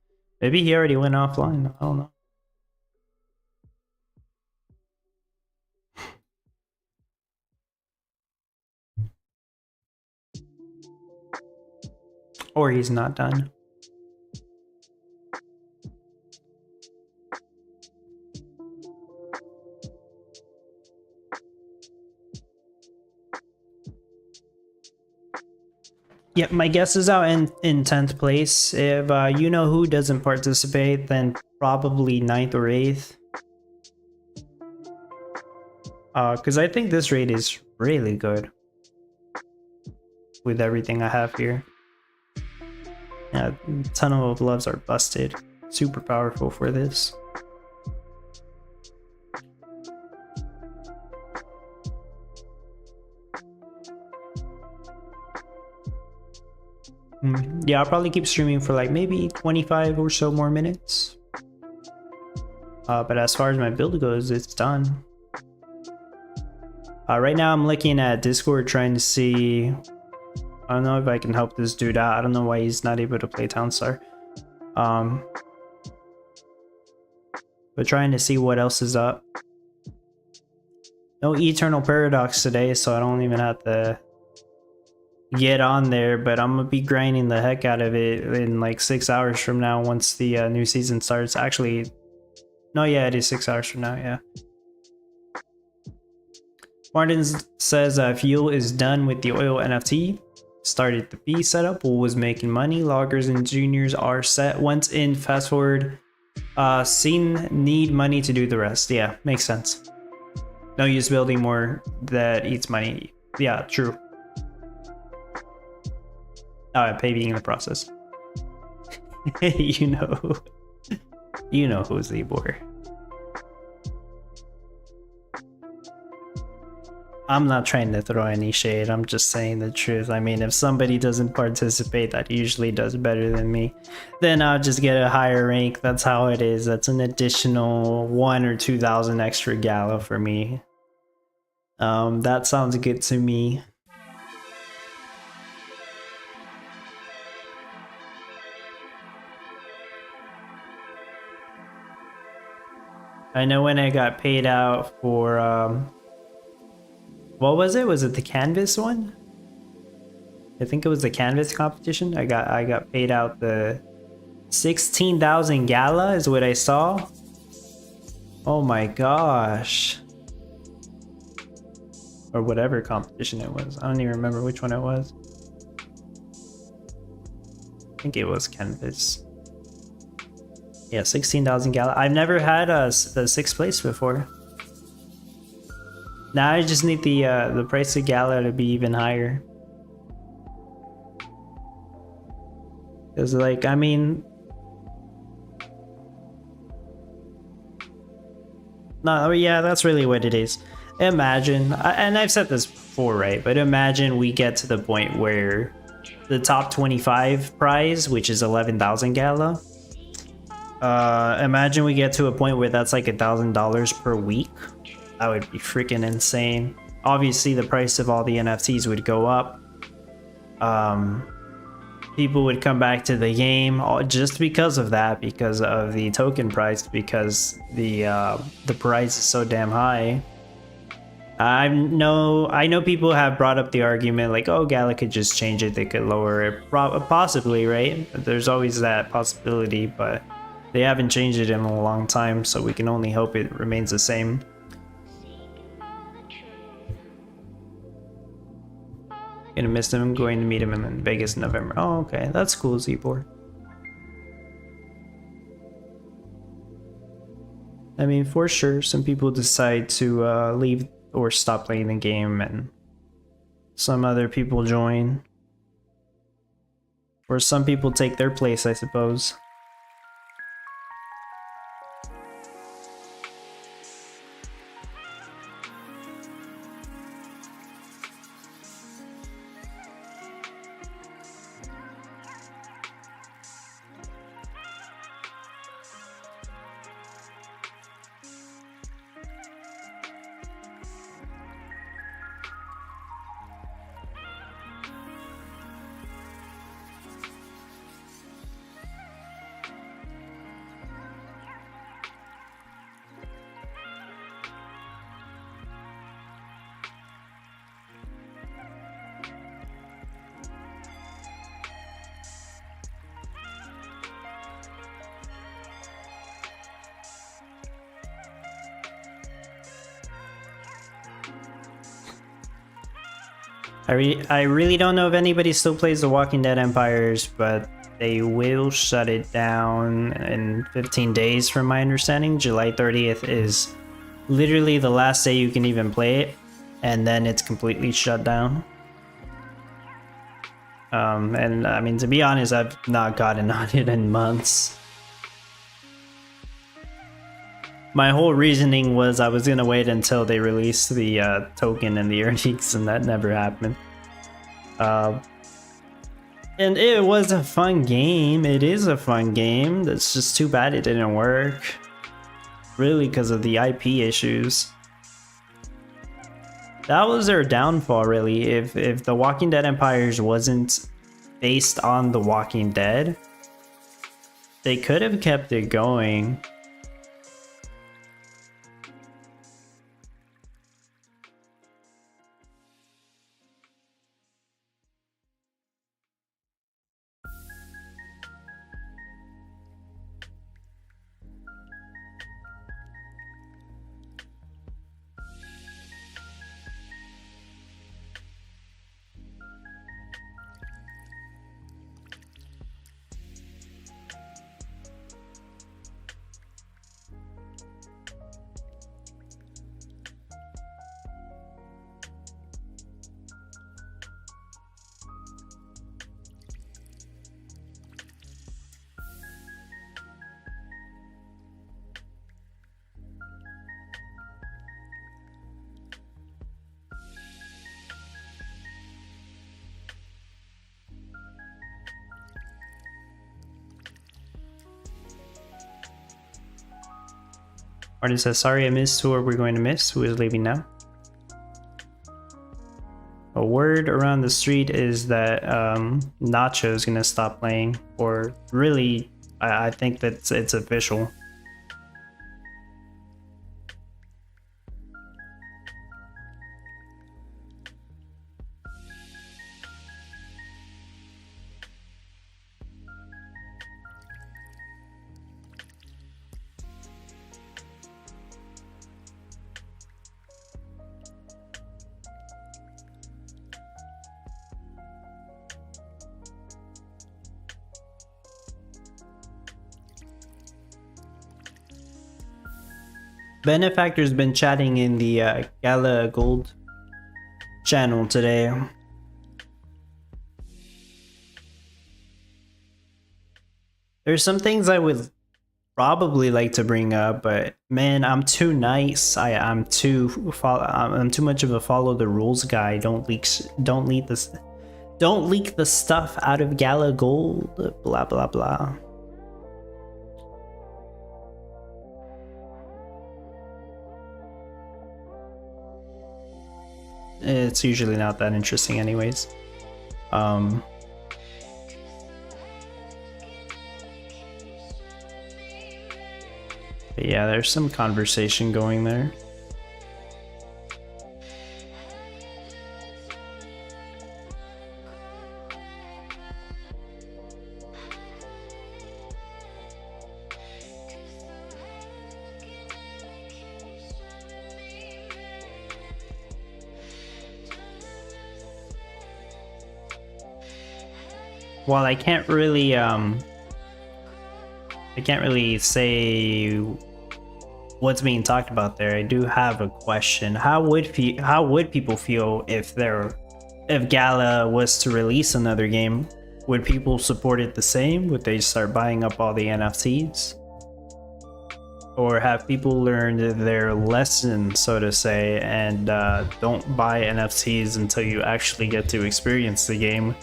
Maybe he already went offline. I don't know. Or he's not done. Yep, my guess is out in 10th place. If you know who doesn't participate, then probably 9th or 8th. Because I think this raid is really good with everything I have here. Yeah, Tunnel of Loves are busted. Super powerful for this. Yeah, I'll probably keep streaming for like maybe 25 or so more minutes. But as far as my build goes, it's done. Right now I'm looking at Discord trying to see... I don't know if I can help this dude out. I don't know why he's not able to play Townstar. But trying to see what else is up. No Eternal Paradox today, so I don't even have to get on there, but I'm gonna be grinding the heck out of it in like 6 hours from now once the new season starts. Actually, no, yeah, it is 6 hours from now, yeah. Martin says Fuel is done with the oil NFT. Started the B setup, was making money. Loggers and juniors are set. Once in, fast forward. Scene need money to do the rest. Yeah, makes sense. No use building more that eats money. Yeah, true. Paving in the process. you know who's Libor. I'm not trying to throw any shade. I'm just saying the truth. I mean, if somebody doesn't participate that usually does better than me, then I'll just get a higher rank. That's how it is. That's an additional 1 or 2,000 extra Gala for me. That sounds good to me. I know when I got paid out for what was it? Was it the canvas one? I think it was the canvas competition. I got paid out the 16,000 Gala is what I saw. Oh my gosh. Or whatever competition it was. I don't even remember which one it was. I think it was canvas. Yeah, 16,000 Gala. I've never had the 6th place before. Now I just need the price of Gala to be even higher. Cause like, I mean, no, yeah, that's really what it is. Imagine, and I've said this before, right? But imagine we get to the point where the top 25 prize, which is 11,000 Gala. Imagine we get to a point where that's like $1,000 per week. That would be freaking insane. Obviously, the price of all the NFTs would go up. People would come back to the game just because of that, because of the token price, because the price is so damn high. I know people have brought up the argument like, oh, Gala could just change it, they could lower it, possibly, right? There's always that possibility, but they haven't changed it in a long time, so we can only hope it remains the same. Gonna miss him. Going to meet him in Vegas in November. Oh, okay, that's cool, Zbor. I mean, for sure, some people decide to leave or stop playing the game, and some other people join, or some people take their place, I suppose. I really don't know if anybody still plays The Walking Dead Empires, but they will shut it down in 15 days from my understanding. July 30th is literally the last day you can even play it, and then it's completely shut down. And I mean, to be honest, I've not gotten on it in months. My whole reasoning was I was gonna wait until they released the token and the earnings, and that never happened. And it was a fun game. It is a fun game. It's just too bad it didn't work. Really, because of the IP issues. That was their downfall, really. If The Walking Dead Empires wasn't based on The Walking Dead, they could have kept it going. Martin says, sorry I missed. Who are we going to miss? Who is leaving now? A word around the street is that Nacho is going to stop playing. Or really, I think that it's official. Benefactor's been chatting in the Gala Gold channel today. There's some things I would probably like to bring up, but man, I'm too nice. I'm too much of a follow the rules guy. Don't leak the stuff out of Gala Gold. Blah blah blah. It's usually not that interesting anyways. But yeah, there's some conversation going there. While I can't really say what's being talked about there, I do have a question. How would people feel if Gala was to release another game? Would people support it the same? Would they start buying up all the NFTs? Or have people learned their lesson, so to say, and don't buy NFTs until you actually get to experience the game?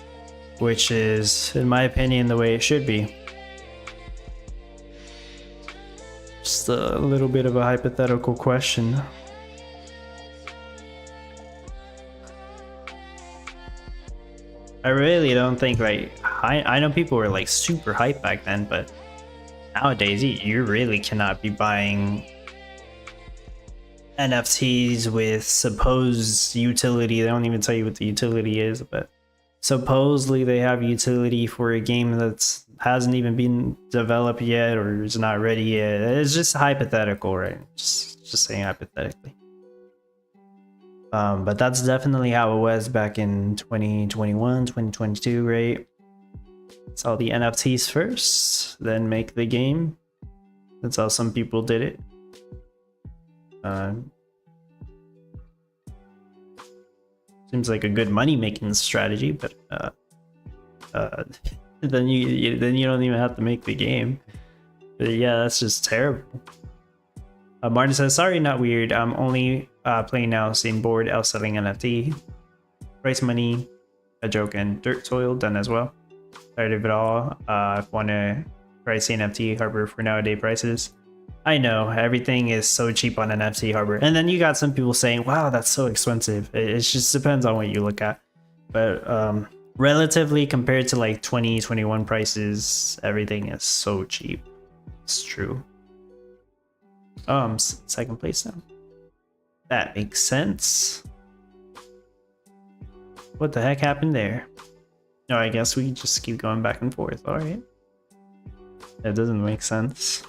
Which is, in my opinion, the way it should be. Just a little bit of a hypothetical question. I really don't think, like, I know people were like super hyped back then, but nowadays you really cannot be buying NFTs with supposed utility. They don't even tell you what the utility is, but supposedly they have utility for a game that hasn't even been developed yet or is not ready yet. It's just hypothetical, right? Just saying hypothetically. But that's definitely how it was back in 2021, 2022, right? Sell the NFTs first, then make the game. That's how some people did it. Seems like a good money-making strategy, but then you don't even have to make the game. But yeah, that's just terrible. Martin says, sorry, not weird. I'm only playing now, same board, else selling NFT. Price money, a joke, and dirt soil done as well. Tired of it all. Want to price NFT harbor for nowadays prices. I know, everything is so cheap on NFT harbor. And then you got some people saying, wow, that's so expensive. It just depends on what you look at. But relatively compared to like 2021 prices, everything is so cheap. It's true. Second place now. That makes sense. What the heck happened there? No, I guess we just keep going back and forth. All right. That doesn't make sense.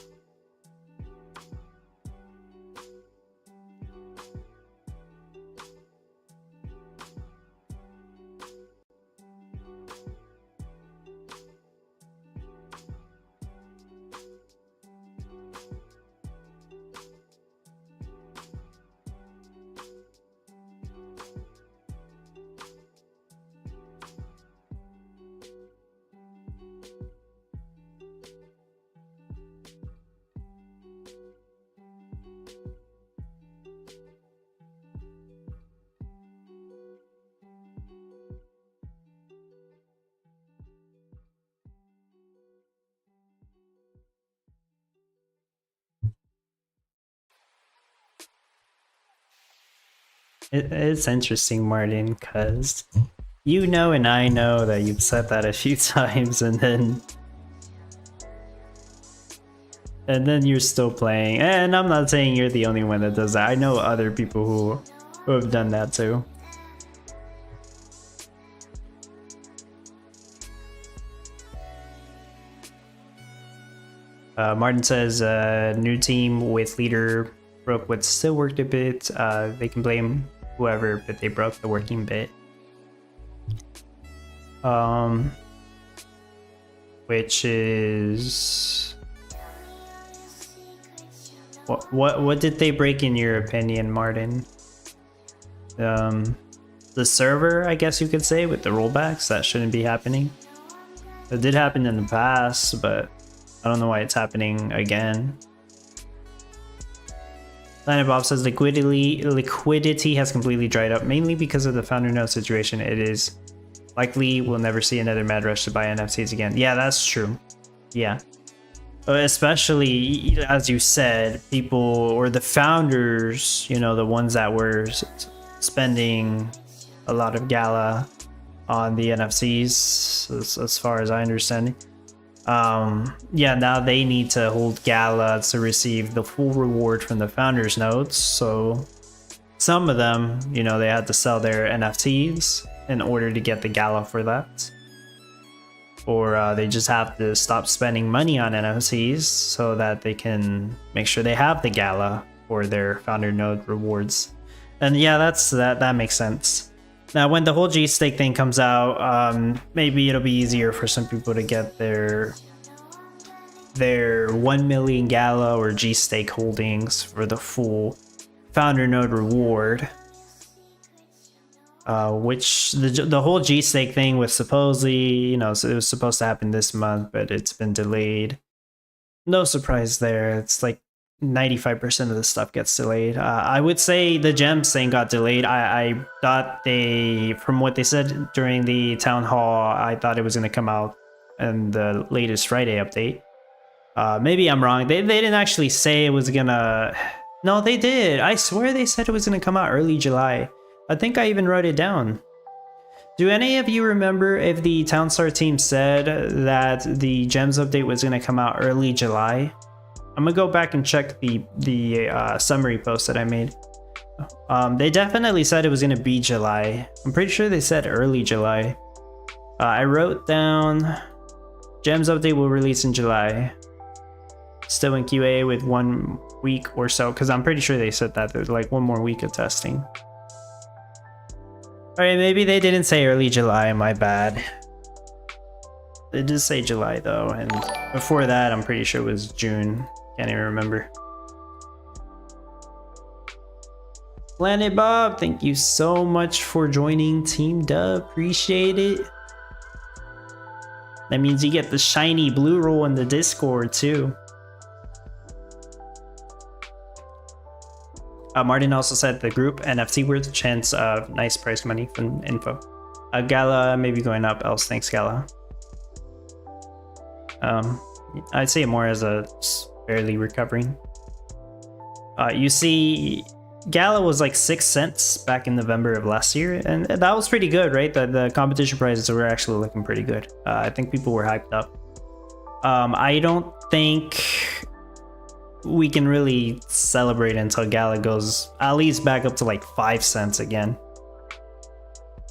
It's interesting, Martin, because you know and I know that you've said that a few times, and then you're still playing. And I'm not saying you're the only one that does that. I know other people who have done that too. Martin says, new team with leader broke what still worked a bit. They can blame whoever, but they broke the working bit. Which is what did they break in your opinion, Martin? The server, I guess you could say, with the rollbacks that shouldn't be happening. It did happen in the past, but I don't know why it's happening again. Planet Bob says liquidity has completely dried up, mainly because of the founder node situation. It is likely we'll never see another mad rush to buy NFTs again. Yeah, that's true. Yeah. Especially, as you said, people or the founders, you know, the ones that were spending a lot of Gala on the NFTs, as far as I understand. Yeah, now they need to hold Gala to receive the full reward from the founders nodes. So some of them, you know, they had to sell their NFTs in order to get the Gala for that. Or they just have to stop spending money on NFTs so that they can make sure they have the Gala for their founder node rewards. And yeah, that makes sense. Now, when the whole G stake thing comes out, maybe it'll be easier for some people to get their 1 million Gala or G stake holdings for the full founder node reward. Which the whole G stake thing was supposedly, you know, it was supposed to happen this month, but it's been delayed. No surprise there. It's like 95% of the stuff gets delayed. I would say the gems thing got delayed. I thought from what they said during the town hall, I thought it was going to come out in the latest Friday update. Maybe I'm wrong. They didn't actually say it was gonna. No, they did. I swear they said it was gonna come out early July. I think I even wrote it down. Do any of you remember if the Townstar team said that the gems update was gonna come out early July? I'm gonna go back and check the summary post that I made. They definitely said it was gonna be July. I'm pretty sure they said early July. I wrote down gems update will release in July. Still in QA with 1 week or so, because I'm pretty sure they said that there's like 1 more week of testing. Alright, maybe they didn't say early July, my bad. They did say July though, and before that I'm pretty sure it was June. Can't even remember. Planet Bob, thank you so much for joining Team Dub. Appreciate it. That means you get the shiny blue roll in the Discord too. Martin also said the group NFT worth chance of nice price money from info. Gala maybe going up, else thanks Gala. I'd say it more as a barely recovering. You see, Gala was like 6 cents back in November of last year, and that was pretty good, right? The competition prices were actually looking pretty good. I think people were hyped up. I don't think we can really celebrate until Gala goes at least back up to like 5 cents again.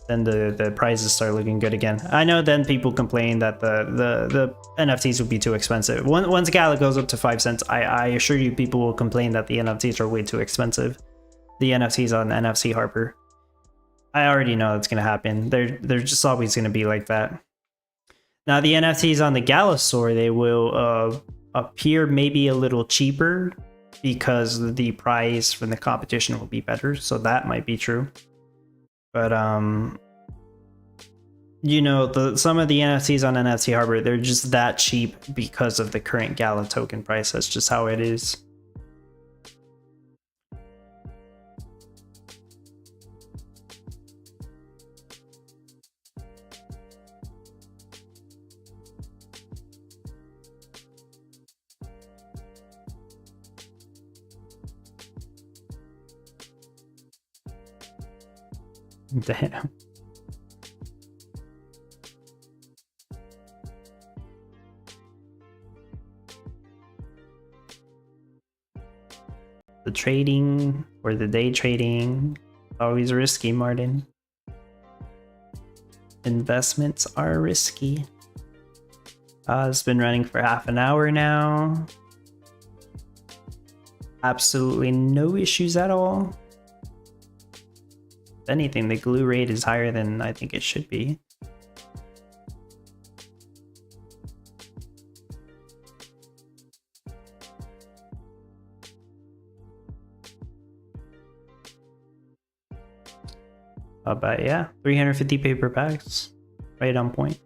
Then the prices start looking good again. I know then people complain that the NFTs would be too expensive. Once Gala goes up to 5 cents, I assure you people will complain that the NFTs are way too expensive. The NFTs on NFC Harper. I already know that's gonna happen. They're just always gonna be like that. Now the NFTs on the Gala store, they will appear maybe a little cheaper because the price from the competition will be better, so that might be true. But you know, some of the NFTs on NFT Harbor, they're just that cheap because of the current Gala token price. That's just how it is. Damn. The trading or the day trading, always risky, Martin. Investments are risky. It's been running for half an hour now. Absolutely no issues at all. If anything, the glue rate is higher than I think it should be. But yeah, 350 paper packs, right on point.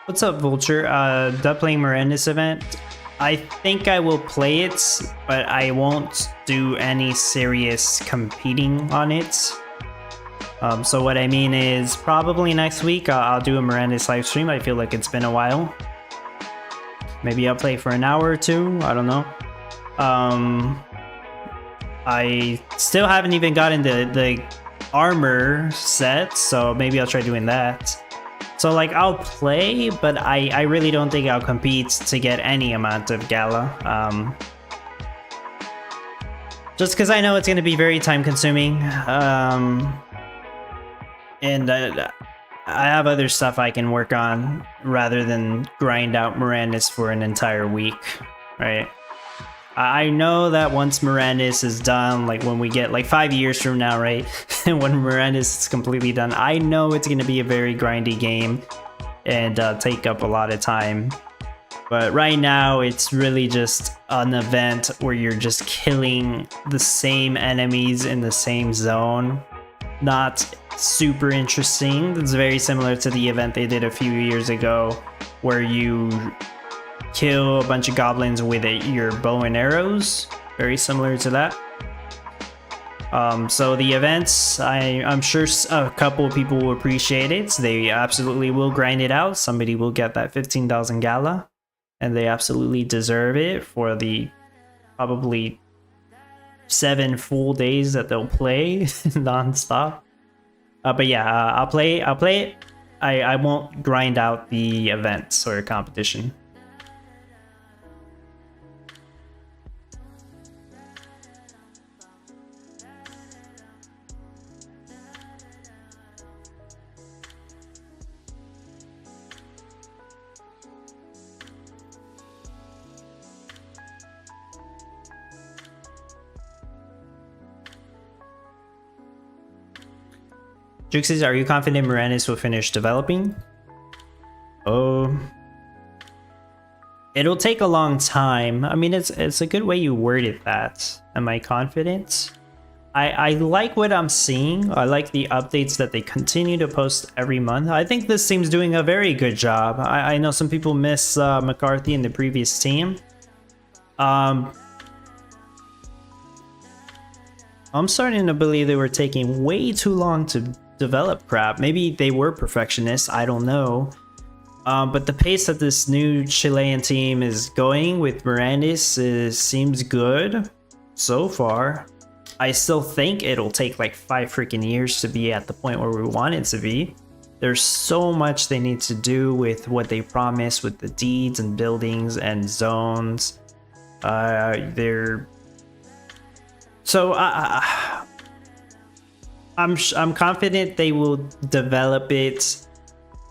What's up, Vulture? Done playing Miranda's event. I think I will play it, but I won't do any serious competing on it. So what I mean is probably next week I'll do a Miranda's live stream. I feel like it's been a while. Maybe I'll play for an hour or two. I don't know. I still haven't even gotten the armor set, so maybe I'll try doing that. So like I'll play, but I really don't think I'll compete to get any amount of Gala. Just because I know it's going to be very time consuming. And I have other stuff I can work on rather than grind out Miranda's for an entire week, right? I know that once Miranda's is done, like when we get like 5 years from now, right? When Miranda's is completely done, I know it's going to be a very grindy game and take up a lot of time. But right now, it's really just an event where you're just killing the same enemies in the same zone. Not super interesting. It's very similar to the event they did a few years ago where you kill a bunch of goblins with your bow and arrows. Very similar to that. So the events, I'm sure a couple of people will appreciate it. They absolutely will grind it out. Somebody will get that 15,000 Gala, and they absolutely deserve it for the probably 7 full days that they'll play non-stop. But yeah, I'll play it. I won't grind out the events or competition. Juke says, are you confident Miranda's will finish developing? Oh, it'll take a long time. I mean, it's a good way you worded that. Am I confident? I like what I'm seeing. I like the updates that they continue to post every month. I think this team's doing a very good job. I know some people miss McCarthy in the previous team. I'm starting to believe they were taking way too long to develop crap. Maybe they were perfectionists, I don't know. But the pace that this new Chilean team is going with Miranda's seems good so far. I still think it'll take like 5 freaking years to be at the point where we want it to be. There's so much they need to do with what they promised with the deeds and buildings and zones. I'm confident they will develop it.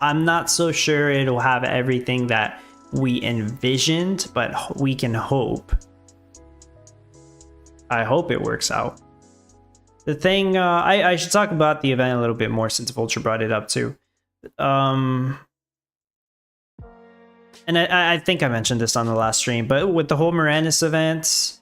I'm not so sure it'll have everything that we envisioned, but we can hope. I hope it works out. The thing, I should talk about the event a little bit more since Vulture brought it up too. And I think I mentioned this on the last stream, but with the whole Morandis event,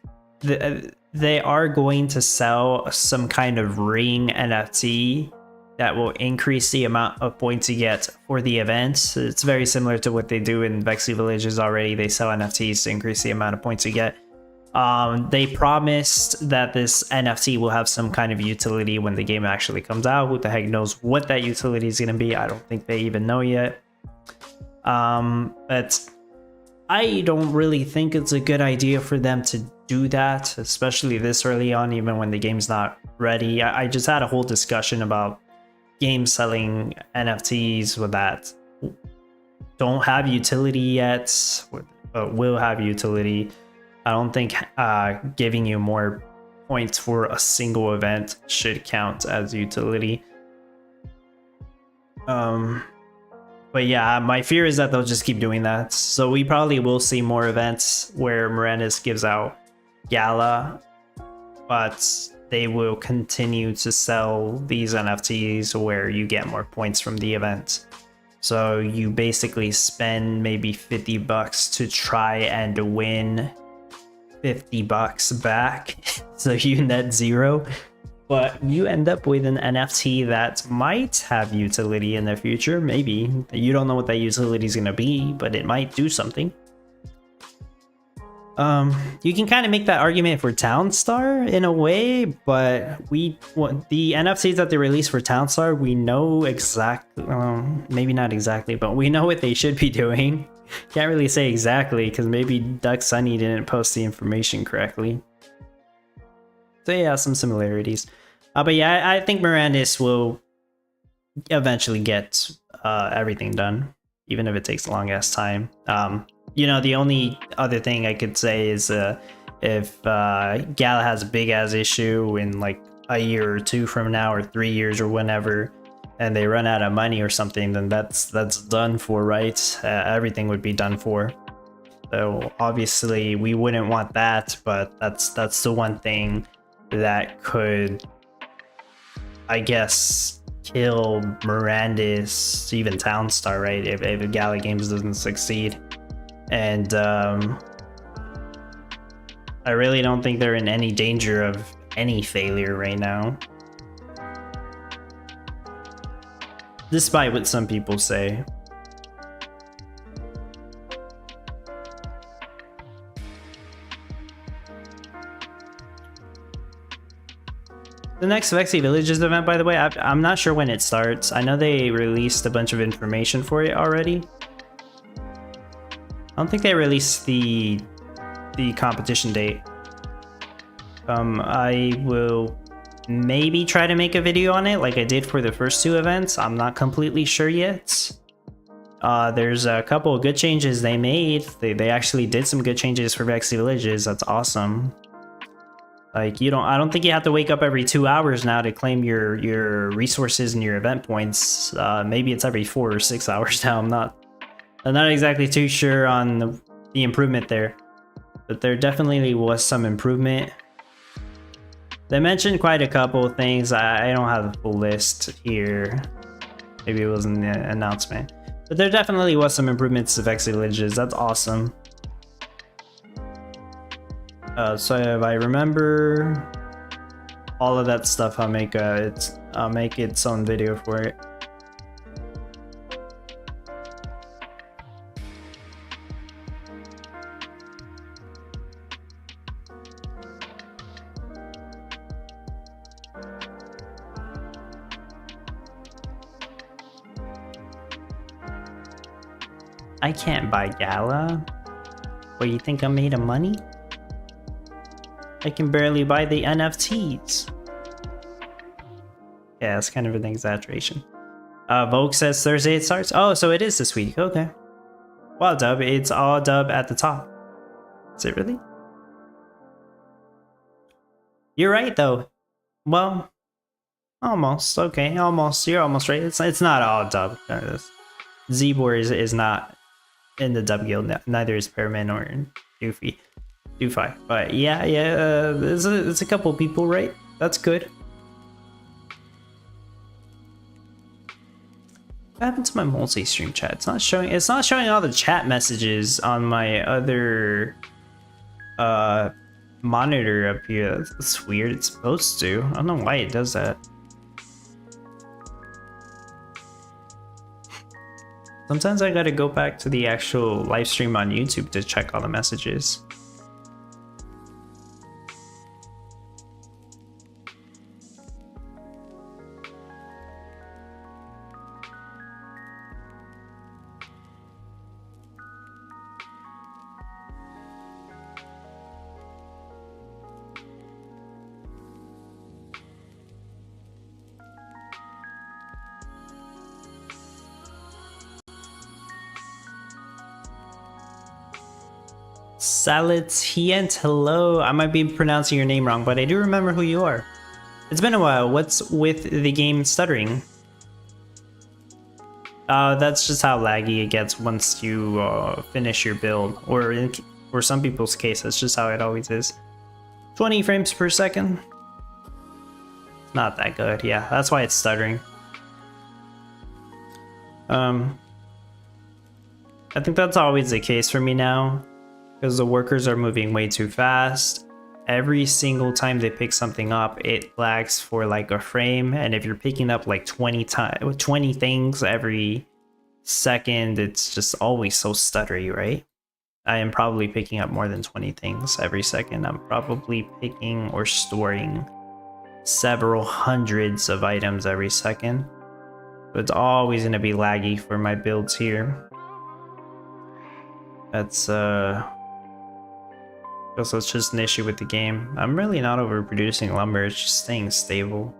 they are going to sell some kind of ring NFT that will increase the amount of points you get for the event. It's very similar to what they do in Vexy Villages already. They sell NFTs to increase the amount of points you get. They promised that this NFT will have some kind of utility when the game actually comes out. Who the heck knows what that utility is going to be? I don't think they even know yet. But I don't really think it's a good idea for them to do that, especially this early on, even when the game's not ready. I just had a whole discussion about games selling NFTs with that don't have utility yet, but will have utility. I don't think giving you more points for a single event should count as utility. But yeah, my fear is that they'll just keep doing that. So we probably will see more events where Morandis gives out Gala, but they will continue to sell these NFTs where you get more points from the event. So you basically spend maybe 50 bucks to try and win 50 bucks back. So you net zero. But you end up with an NFT that might have utility in the future, maybe. You don't know what that utility is going to be, but it might do something. You can kind of make that argument for Townstar in a way, but the NFTs that they released for Townstar, we know exactly, maybe not exactly, but we know what they should be doing. Can't really say exactly, because maybe Duck Sunny didn't post the information correctly. So yeah, some similarities. But yeah, I think Morandis will eventually get everything done, even if it takes a long ass time. You know, the only other thing I could say is if Gala has a big ass issue in like a year or two from now, or 3 years or whenever, and they run out of money or something, then that's done for, right? Everything would be done for. So obviously we wouldn't want that, but that's the one thing that could, I guess, kill Morandis, even Townstar, right? If Gala Games doesn't succeed. And I really don't think they're in any danger of any failure right now, despite what some people say. The next Vexy Villages event, by the way, I'm not sure when it starts. I know they released a bunch of information for it already. I don't think they released the competition date. I will maybe try to make a video on it like I did for the first two events. I'm not completely sure yet. There's a couple of good changes they made. They actually did some good changes for Vexy Villages. That's awesome. Like, I don't think you have to wake up every 2 hours now to claim your resources and your event points. Maybe it's every 4 or 6 hours now. I'm not exactly too sure on the improvement there, but there definitely was some improvement. They mentioned quite a couple of things. I don't have the full list here. Maybe it was in the announcement, but there definitely was some improvements to Vexy Villages. That's awesome. So if I remember all of that stuff, I'll make its own video for it. I can't buy Gala. What, you think I'm made of money? I can barely buy the NFTs. Yeah, it's kind of an exaggeration. Vogue says Thursday it starts. Oh, so it is this week. Okay. Well, Dub, it's all Dub at the top. Is it really? You're right, though. Well, almost. Okay, almost. You're almost right. It's not all Dub. Zbor is not in the W guild. Neither is Pearman or Doofy. Doofy. But yeah, there's a couple people, right? That's good. What happened to my multi-stream chat? It's not showing all the chat messages on my other monitor up here. That's weird. It's supposed to. I don't know why it does that. Sometimes I gotta go back to the actual live stream on YouTube to check all the messages. Salatient, hello. I might be pronouncing your name wrong, but I do remember who you are. It's been a while. What's with the game stuttering? That's just how laggy it gets once you finish your build. Or for some people's case, that's just how it always is. 20 frames per second. Not that good. Yeah, that's why it's stuttering. I think that's always the case for me now, because the workers are moving way too fast. Every single time they pick something up, it lags for like a frame, and if you're picking up like 20 things every second, it's just always so stuttery, right? I am probably picking up more than 20 things every second. I'm probably picking or storing several hundreds of items every second. So it's always going to be laggy for my builds here. That's also, it's just an issue with the game. I'm really not overproducing lumber, it's just staying stable.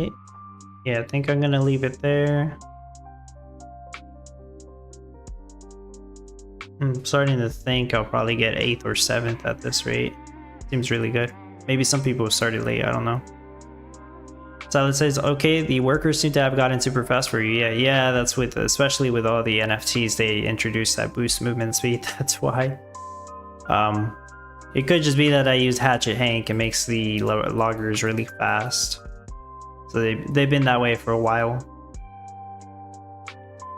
Okay. Yeah, I think I'm gonna leave it there. I'm starting to think I'll probably get 8th or 7th at this rate. Seems really good. Maybe some people started late, I don't know. Silent says, okay, the workers seem to have gotten super fast for you. Yeah, that's with, especially with all the NFTs, they introduced that boost movement speed, that's why. It could just be that I use Hatchet Hank, it makes the loggers really fast. So they've been that way for a while.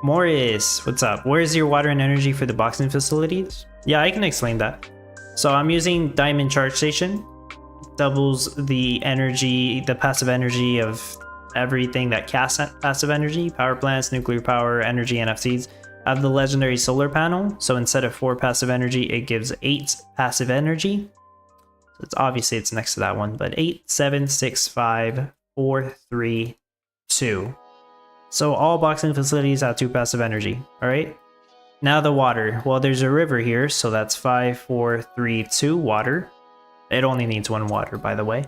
Morris, what's up? Where's your water and energy for the boxing facilities? Yeah, I can explain that. So I'm using Diamond Charge Station. Doubles the energy, the passive energy of everything that casts passive energy. Power plants, nuclear power, energy, NFTs. I have the legendary solar panel. So instead of 4 passive energy, it gives 8 passive energy. So it's obviously it's next to that one, but 8, 7, 6, 5, 4, 3, 2. So all boxing facilities have 2 passive energy. All right. Now the water. Well, there's a river here, so that's 5, 4, 3, 2 water. It only needs 1 water, by the way.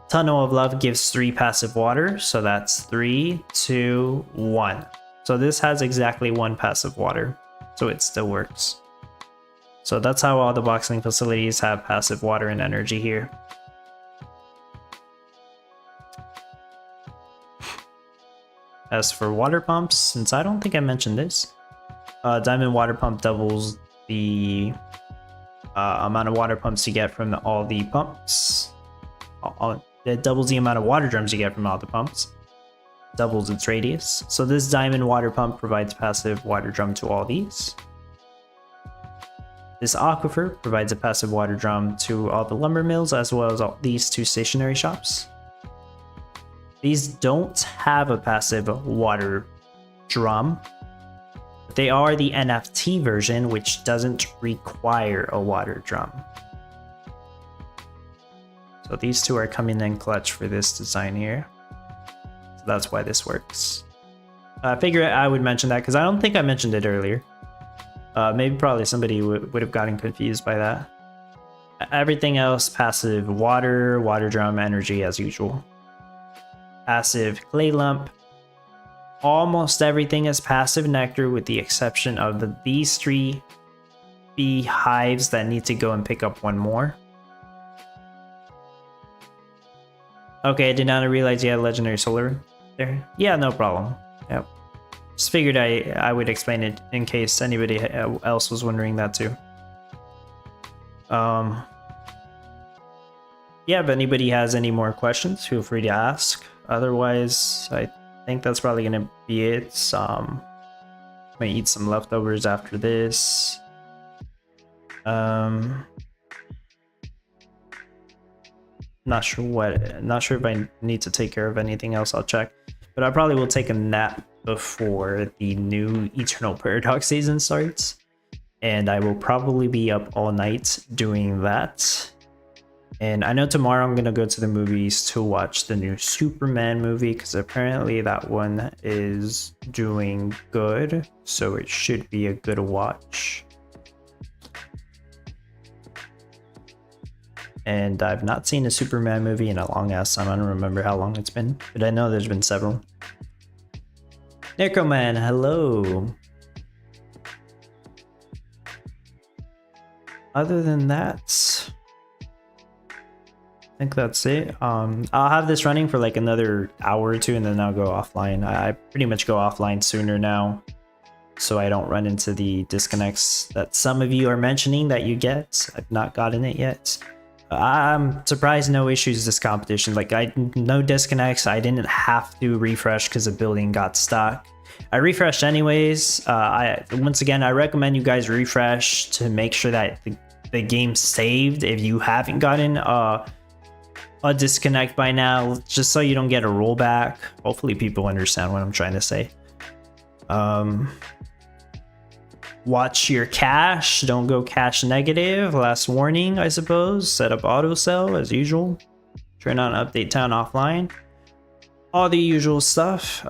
Tunnel of Love gives 3 passive water, so that's 3, 2, 1. So this has exactly 1 passive water, so it still works. So that's how all the boxing facilities have passive water and energy here. As for water pumps, since I don't think I mentioned this, Diamond Water Pump doubles the amount of water pumps you get from all the pumps. It doubles the amount of water drums you get from all the pumps. Doubles its radius. So this Diamond Water Pump provides passive water drum to all these. This Aquifer provides a passive water drum to all the lumber mills, as well as all these 2 stationary shops. These don't have a passive water drum, but they are the NFT version, which doesn't require a water drum. So these two are coming in clutch for this design here. So that's why this works. I figured I would mention that because I don't think I mentioned it earlier. Maybe probably somebody would have gotten confused by that. Everything else passive water, water drum, energy as usual. Passive clay lump. Almost everything is passive nectar with the exception of these 3 beehives that need to go and pick up one more. Okay, I did not realize you had legendary solar there. Yeah, no problem. Yep. Just figured I would explain it in case anybody else was wondering that too. Yeah, if anybody has any more questions, feel free to ask. Otherwise, I think that's probably gonna be it. Might eat some leftovers after this. Not sure if I need to take care of anything else. I'll check, but I probably will take a nap before the new Eternal Paradox season starts, and I will probably be up all night doing that. And I know tomorrow I'm gonna go to the movies to watch the new Superman movie because apparently that one is doing good, so it should be a good watch. And I've not seen a Superman movie in a long ass time. I don't remember how long it's been, but I know there's been several. Necroman, hello. Other than that, I think that's it. I'll have this running for like another hour or two and then I'll go offline. I pretty much go offline sooner now, so I don't run into the disconnects that some of you are mentioning that you get. I've not gotten it yet. I'm surprised no issues this competition. Like no disconnects. I didn't have to refresh because the building got stuck. I refreshed anyways. Once again, I recommend you guys refresh to make sure that the game saved if you haven't gotten a disconnect by now, just so you don't get a rollback. Hopefully people understand what I'm trying to say. Watch your cache, don't go cache negative. Last warning, I suppose. Set up auto sell as usual. Turn on update town offline. All the usual stuff.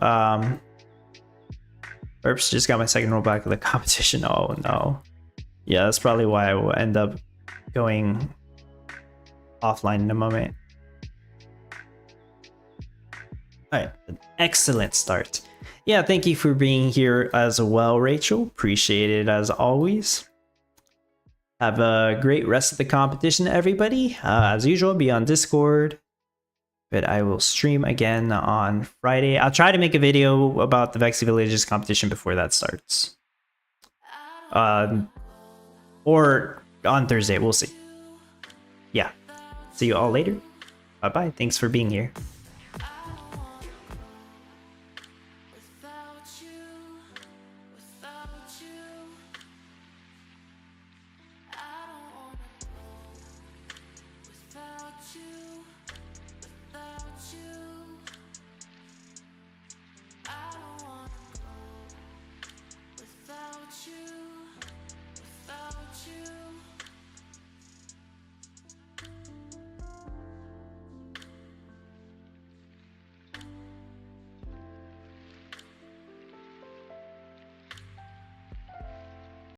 Oops, just got my second rollback of the competition. Oh no. Yeah, that's probably why I will end up going offline in a moment. Alright, an excellent start. Yeah, thank you for being here as well, Rachel. Appreciate it as always. Have a great rest of the competition, everybody. As usual, be on Discord. But I will stream again on Friday. I'll try to make a video about the Vexy Villages competition before that starts. Or on Thursday, we'll see. Yeah. See you all later. Bye-bye. Thanks for being here.